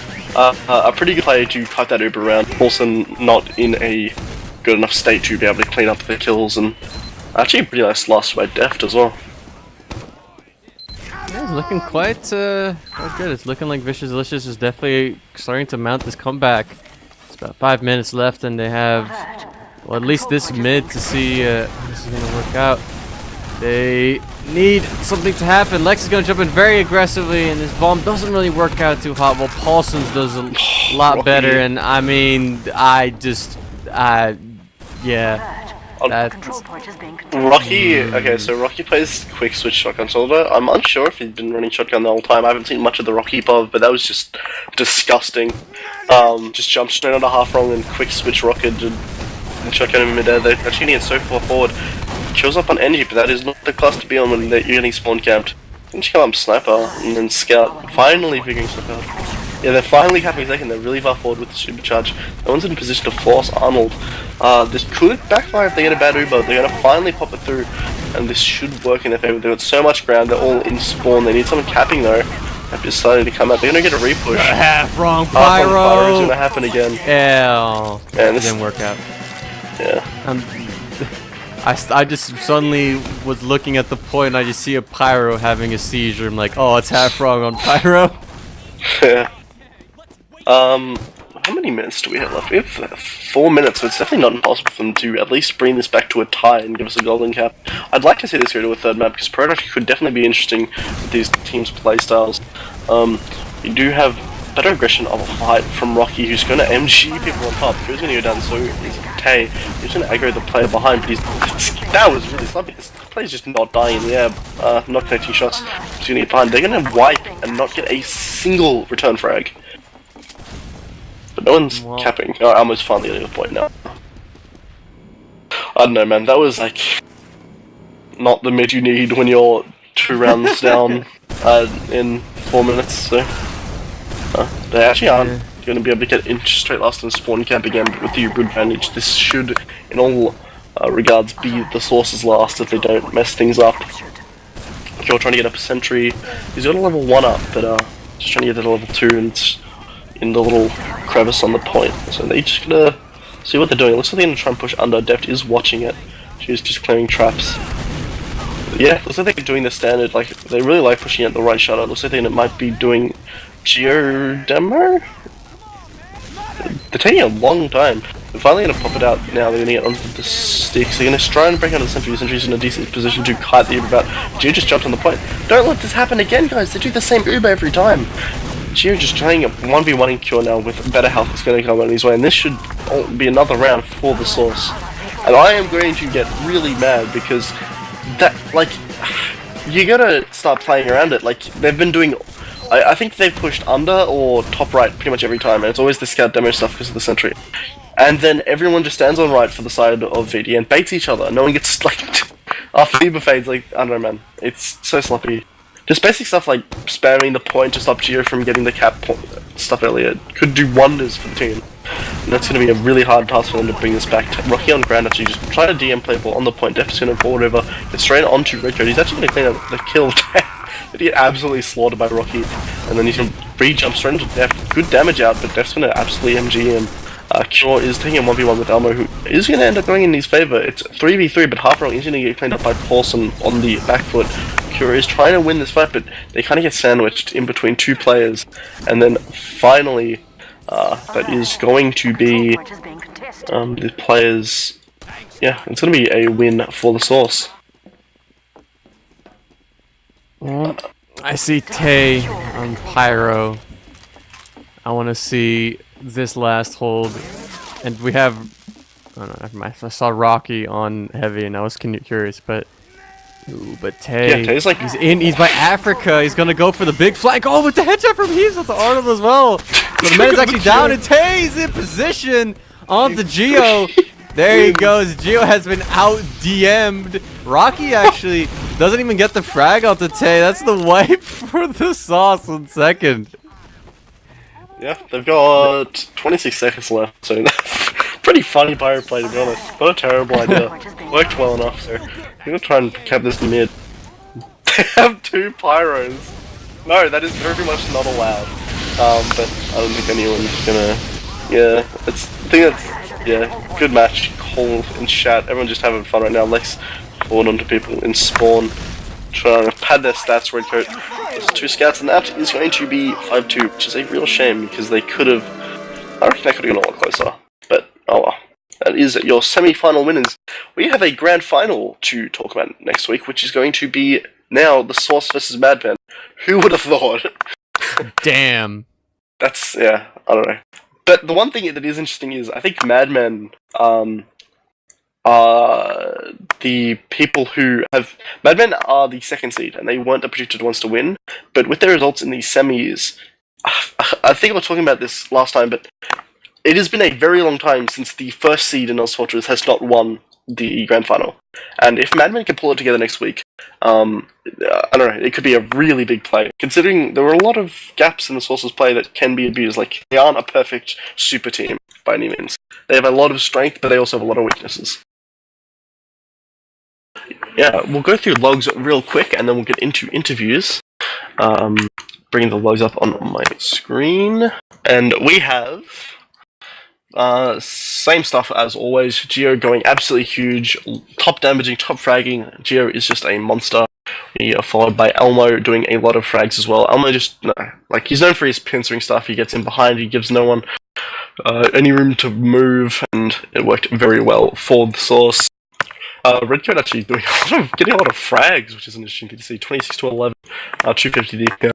A pretty good play to cut that Uber round. Paulson not in a good enough state to be able to clean up the kills, and actually a pretty nice loss by Deft as well. Yeah, it's looking quite good. It's looking like Vicious Delicious is definitely starting to mount this comeback. It's about 5 minutes left, and they have, well, at least this mid to see how this is going to work out. They need something to happen. Lex is going to jump in very aggressively, and this bomb doesn't really work out too hot. Well, Paulson's does a lot better, and I mean, yeah. Rocky, okay, so Rocky plays quick switch shotgun solver. I'm unsure if he's been running shotgun the whole time. I haven't seen much of the Rocky pub, but that was just disgusting. Just jumped straight onto half wrong and quick switch rocket and shotgun in midair. They're shooting it so far forward. Shows up on energy, but that is not the class to be on when you're getting spawn camped. Then she come up sniper and then scout, finally figuring stuff out. Yeah, they're finally capping a second. They're really far forward with the supercharge. No one's in a position to force Arnold. This could backfire if they get a bad Uber. They're going to finally pop it through, and this should work in their favor. They've got so much ground. They're all in spawn. They need someone capping though. They've decided to come out. They're going to get a repush. Half wrong Half on pyro. Pyro is going to happen again. Yeah, Man, this didn't work out. Yeah. I just suddenly was looking at the point, and I just see a pyro having a seizure. I'm like, oh, it's half wrong on pyro. Yeah. How many minutes do we have left? We have 4 minutes, so it's definitely not impossible for them to at least bring this back to a tie and give us a golden cap. I'd like to see this go to a third map, because Product could definitely be interesting with these teams' playstyles. You do have better aggression of a fight from Rocky, who's going to MG people on top. Who's going to go down so is Tay. He's going to aggro the player behind, but that was really sloppy. This player's just not dying in the air, not connecting shots. He's going to get behind. They're going to wipe and not get a single return frag. But no one's capping. Oh, I'm almost finally getting the point now. I don't know, man. That was like not the mid you need when you're 2 rounds down in 4 minutes. So they actually aren't going to be able to get in straight last and spawn camp again. But with the Uber advantage, this should, in all regards, be the source's last if they don't mess things up. You're trying to get up a sentry. He's got a level 1 up, but just trying to get to level 2, and it's in the little crevice on the point. So they just gotta see what they're doing. It looks like they're gonna try and push under. Deft is watching it. She's just clearing traps. But yeah, looks like they're doing the standard. Like, they really like pushing at the right shutter. Looks like they might be doing Geo demo. They're taking a long time. They're finally gonna pop it out now. They're gonna get onto the sticks. They're gonna try and break out of the sentry. The sentry's in a decent position to kite the Uber out. Geo just jumped on the point. Don't let this happen again, guys. They do the same Uber every time. Geo just trying a 1v1 cure now with better health is going to come on his way, and this should be another round for the source. And I am going to get really mad because that, like, you gotta start playing around it. Like, they've been doing, I think they've pushed under or top right pretty much every time, and it's always the scout demo stuff because of the sentry. And then everyone just stands on right for the side of VD and baits each other. No one gets, like, after Uber fades, like, I don't know, man. It's so sloppy. Just basic stuff like spamming the point to stop Geo from getting the cap point stuff earlier could do wonders for the team. And that's going to be a really hard task for them to bring this back. Rocky on ground actually just try to DM play ball on the point. Def's going to forward over, get straight onto Redcoat. He's actually going to clean up the kill. But he get absolutely slaughtered by Rocky. And then he's going to re-jump straight into Def. Good damage out, but Def's going to absolutely MG him. Cure is taking a 1v1 with Elmo, who is going to end up going in his favour. It's 3v3, but half roll is going to get cleaned up by Paulson on the back foot. Cure is trying to win this fight, but they kind of get sandwiched in between two players. And then finally, that is going to be the players. Yeah, it's going to be a win for the Source. Well, I see Tay on Pyro. I want to see this last hold, and we have. Oh no, never mind. I saw Rocky on Heavy, and I was curious, but. Ooh, but Tay, yeah, Tay's like he's by Africa. He's gonna go for the big flank. Oh, with the headshot from Heaps with the Arnold as well. So the man is actually down, and Tay's in position on the Geo. There he goes. Geo has been out DM'd. Rocky actually doesn't even get the frag out to Tay. That's the wipe for the Sauce in second. Yeah, they've got 26 seconds left, so that's pretty funny Pyro play, to be honest. Not a terrible idea. Worked well enough, so we're gonna try and cap this mid. They have 2 Pyros. No, that is very much not allowed. But I don't think anyone's gonna. Yeah, I think that's. Yeah, good match. Call in chat. Everyone just having fun right now. Lex forward onto people in spawn. Trying to pad their stats, Redcoat. There's 2 scouts, and that is going to be 5-2, which is a real shame because they could have. I reckon they could have gone a lot closer. But, oh well. That is your semi-final winners. We have a grand final to talk about next week, which is going to be now the Source versus Madman. Who would have thought? Damn. That's, yeah, I don't know. But the one thing that is interesting is I think Madman are the people who have... Madmen are the 2nd seed, and they weren't the predicted ones to win. But with their results in these semis, I think I was talking about this last time, but it has been a very long time since the 1st seed in ozfortress has not won the grand final. And if Madmen can pull it together next week, I don't know, it could be a really big play. Considering there were a lot of gaps in the Source's play that can be abused. Like, they aren't a perfect super team by any means. They have a lot of strength, but they also have a lot of weaknesses. Yeah, we'll go through logs real quick, and then we'll get into interviews. Bringing the logs up on my screen. And we have... same stuff as always. Geo going absolutely huge, top damaging, top fragging. Geo is just a monster. We are followed by Elmo doing a lot of frags as well. Elmo just, like, he's known for his pincering stuff. He gets in behind, he gives no one any room to move, and it worked very well for the Source. Redcoat actually doing getting a lot of frags, which is an interesting thing to see. 26 to 11, 250 DPM.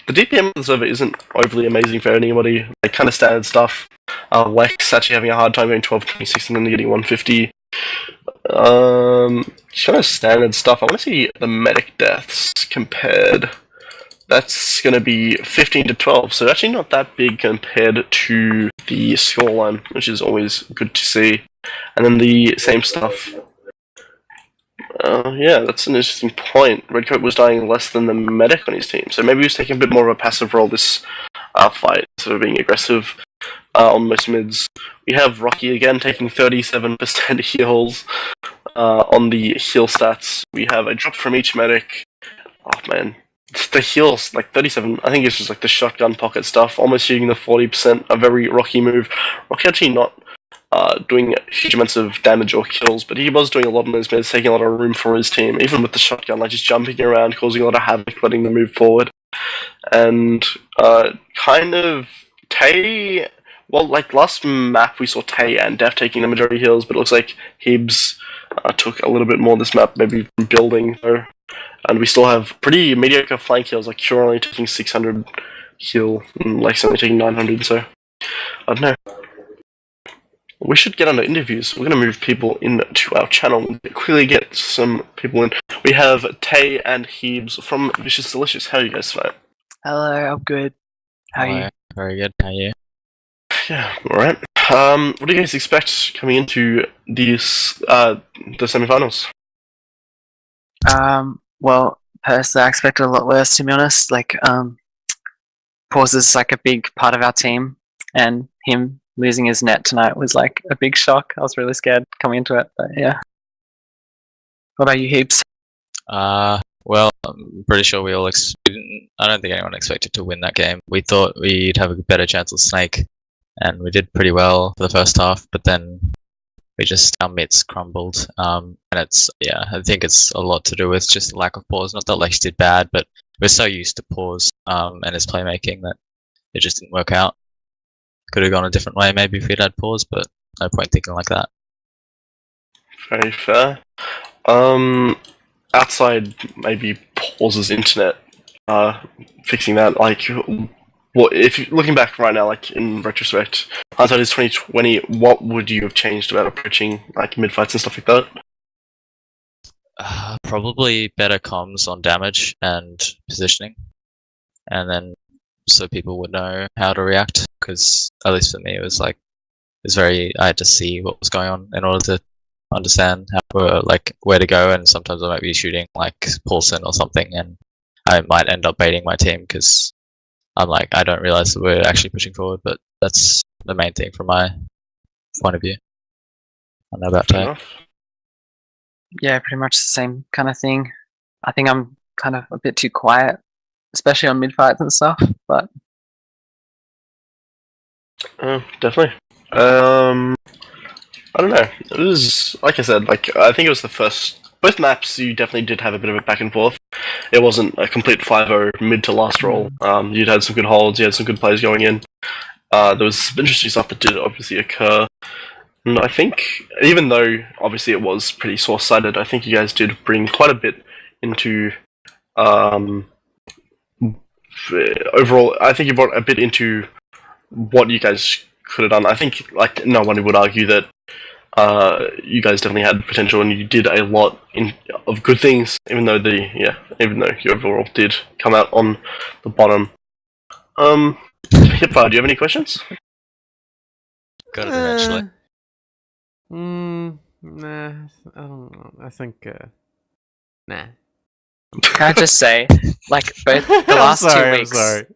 The DPM of the server isn't overly amazing for anybody, like kind of standard stuff. Lex actually having a hard time going 12-26 and then getting 150. Kind of standard stuff. I want to see the medic deaths compared. That's going to be 15 to 12, so actually not that big compared to the scoreline, which is always good to see. And then the same stuff. Yeah, that's an interesting point. Redcoat was dying less than the medic on his team, so maybe he was taking a bit more of a passive role this fight, instead of being aggressive on most mids. We have Rocky again taking 37% heals on the heal stats. We have a drop from each medic. Oh man, the heals, like 37, I think it's just like the shotgun pocket stuff, almost shooting the 40% a very Rocky move. Rocky actually not doing huge amounts of damage or kills, but he was doing a lot of those mids, taking a lot of room for his team, even with the shotgun, like just jumping around, causing a lot of havoc, letting them move forward. And kind of Tay, well, like last map we saw Tay and Def taking the majority heals, but it looks like Hibbs took a little bit more this map, maybe from building though. And we still have pretty mediocre flank heals, like Cure only taking 600 heal, and Lex only taking 900, so I don't know. We should get on to interviews. We're going to move people into our channel and quickly get some people in. We have Tay and Heebs from Vicious Delicious. How are you guys tonight? Hello, I'm good. How are you? Very good. How are you? Yeah, alright. What do you guys expect coming into these the semifinals? Well, Personally, I expected a lot worse, to be honest. Like, Pause is like a big part of our team, and him losing his net tonight was like a big shock. I was really scared coming into it, but yeah. What about you, Heaps? Well, I'm pretty sure we all I don't think anyone expected to win that game. We thought we'd have a better chance of Snake, and we did pretty well for the first half, but then our mitts crumbled. And I think it's a lot to do with just the lack of pause. Not that Lex did bad, but we're so used to pause and his playmaking that it just didn't work out. Could have gone a different way maybe if we'd had pause, but no point thinking like that. Very fair. Outside maybe Pause's internet, fixing that, like, what if you're looking back right now, like in retrospect, outside his 2020, what would you have changed about approaching like mid fights and stuff like that? Probably better comms on damage and positioning, and then so people would know how to react. Because at least for me, I had to see what was going on in order to understand where to go. And sometimes I might be shooting like Paulson or something, and I might end up baiting my team because I'm like, I don't realize that we're actually pushing forward. But that's the main thing from my point of view. I don't know about Tay. Yeah, pretty much the same kind of thing. I think I'm kind of a bit too quiet, especially on mid fights and stuff. But definitely. I don't know. It was, like I said, I think it was the first. Both maps, you definitely did have a bit of a back and forth. It wasn't a complete 5-0 mid to last roll. You'd had some good holds, you had some good plays going in. There was some interesting stuff that did obviously occur. And I think, even though obviously it was pretty source-sided, I think you guys did bring quite a bit into overall. I think you brought a bit into what you guys could have done. I think, like, no one would argue that you guys definitely had potential, and you did a lot of good things, even though you overall did come out on the bottom. HiipFire, do you have any questions? Got it eventually. Nah, I don't know. I think, nah. can I just say, like, both the last 2 weeks, the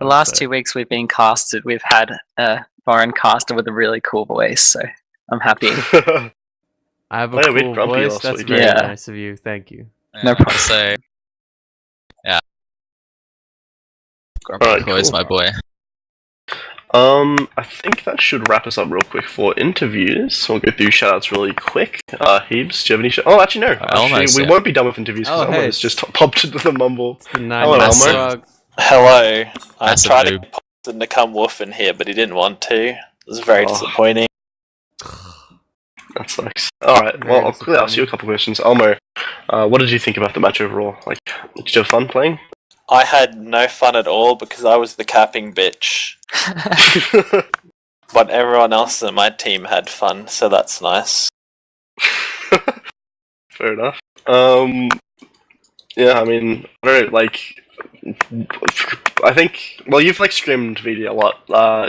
last 2 weeks we've been casted, we've had a foreign caster with a really cool voice, so I'm happy. I have a cool voice. That's very nice of you. Thank you. No problem. So, yeah. Grumpy is my boy. I think that should wrap us up real quick for interviews. So we'll go through shoutouts really quick. Heaps, do you have any Oh, actually, no. We won't be done with interviews because Elmo's just popped into the mumble. Hello, Elmo. Hello. I tried to get Paulson to come woof in here, but he didn't want to. It was very disappointing. That sucks. Alright, well, I'll quickly ask you a couple questions. Elmo, what did you think about the match overall? Like, did you have fun playing? I had no fun at all because I was the capping bitch. But everyone else in my team had fun, so that's nice. Fair enough. Yeah, I mean, I think, well, you've scrimmed VD a lot.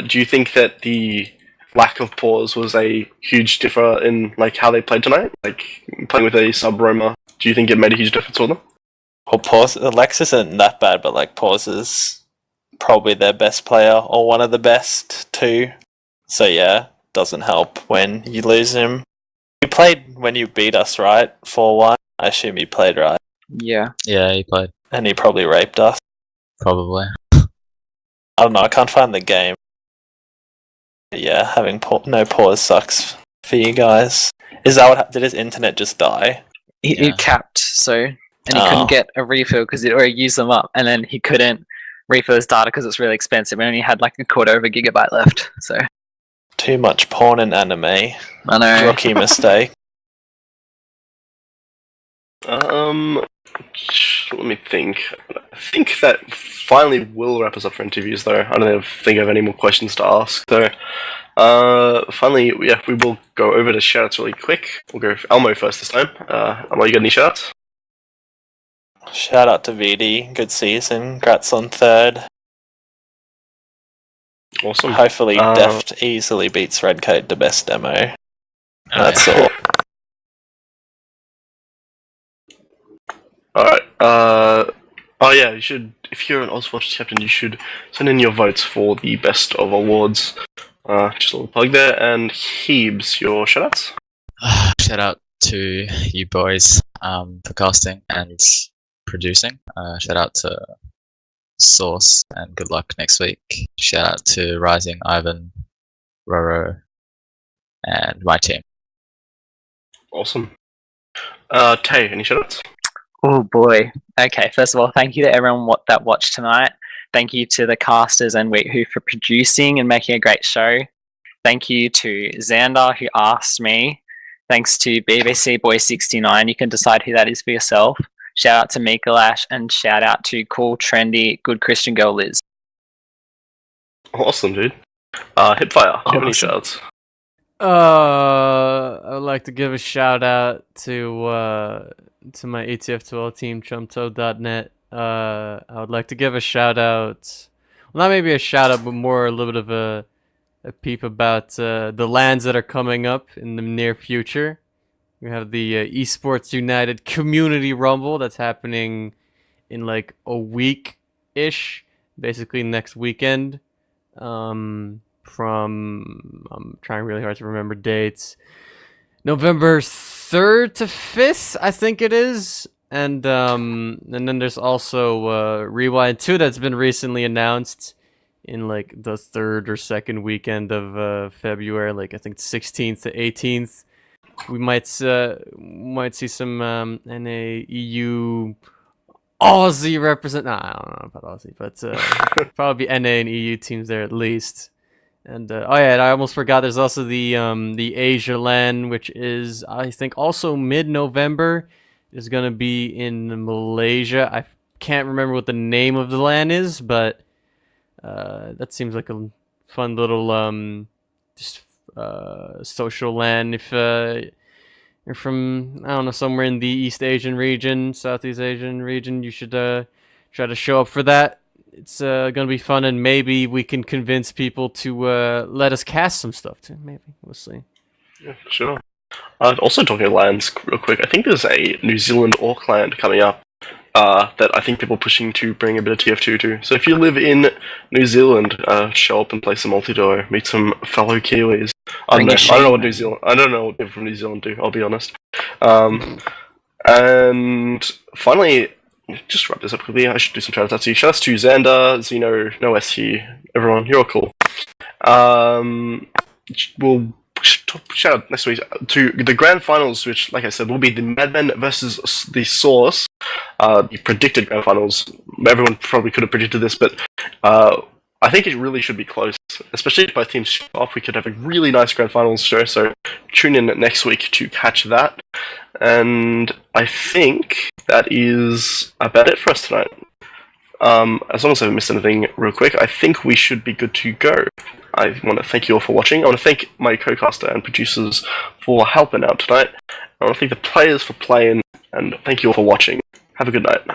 Do you think that the lack of pause was a huge differ in how they played tonight? Playing with a sub Roma, do you think it made a huge difference for them? Well, Pause, Lex isn't that bad, but Pause is probably their best player, or one of the best too. So yeah, doesn't help when you lose him. You played when you beat us, right? 4-1. I assume you played right. Yeah. Yeah, he played. And he probably raped us. Probably. I don't know, I can't find the game. But yeah, having no pause sucks for you guys. Is that did his internet just die? It capped, so... And he couldn't get a refill because he'd already used them up. And then he couldn't refill his data because it's really expensive. And only had a quarter of a gigabyte left. So too much porn and anime. I know. Rookie mistake. Let me think. I think that finally will wrap us up for interviews, though. I don't think I have any more questions to ask. So, finally, we will go over to shoutouts really quick. We'll go for Elmo first this time. Elmo, you got any shoutouts? Shout out to VD, good season. Congrats on 3rd. Awesome. Hopefully, Deft easily beats Redcoat the best demo. That's all. Alright, Oh yeah, you should. If you're an Ozfortress captain, you should send in your votes for the best of awards. Just a little plug there. And Heebs, your shoutouts. Shout out to you boys for casting and producing. Shout out to Source and good luck next week. Shout out to Rising, Ivan, Roro, and my team. Awesome. Tay, any shoutouts? Oh boy. Okay, first of all, thank you to everyone that watched tonight. Thank you to the casters and Wiethoofd for producing and making a great show. Thank you to Xander who asked me. Thanks to BBC Boy 69. You can decide who that is for yourself. Shout out to Mikalash and shout out to cool, trendy, good Christian girl Liz. Awesome, dude. HiipFire, do you have any shoutouts? I would like to give a shout out to my ETF12 team, chumptoad.net. I would like to give a shout out, well, not maybe a shout out, but more a little bit of a peep about the lands that are coming up in the near future. We have the Esports United Community Rumble that's happening in like a week-ish, basically next weekend. I'm trying really hard to remember dates. November 3rd to 5th, I think it is. And then there's also Rewind 2 that's been recently announced in like the 3rd or 2nd weekend of February, like I think 16th to 18th. We might see some NA EU Aussie represent. Nah, I don't know about Aussie, but probably NA and EU teams there at least. And oh yeah, and I almost forgot. There's also the Asia LAN, which is I think also mid-November. Is gonna be in Malaysia. I can't remember what the name of the LAN is, but that seems like a fun little just social LAN. If you're from, I don't know, somewhere in the East Asian region, Southeast Asian region, you should try to show up for that. It's gonna be fun, and maybe we can convince people to let us cast some stuff too. Maybe we'll see. Yeah, for sure. Also talking of lands, real quick, I think there's a New Zealand Orc land coming up that I think people are pushing to bring a bit of TF2 to. So if you live in New Zealand, show up and play some multi-duo, meet some fellow Kiwis. I don't know what New Zealand. I don't know what people from New Zealand do. I'll be honest. And finally, just wrap this up quickly. I should do some shoutouts to you. Shoutouts to Xander, Zeno, No ST, everyone. You're all cool. We'll shout out next week to the grand finals, which, like I said, will be the Madmen versus the Source. The predicted grand finals. Everyone probably could have predicted this, but I think it really should be close. Especially if both teams show up, we could have a really nice grand finals show. So tune in next week to catch that. And I think that is about it for us tonight. As long as I haven't missed anything real quick, I think we should be good to go. I want to thank you all for watching. I want to thank my co-caster and producers for helping out tonight. I want to thank the players for playing, and thank you all for watching. Have a good night.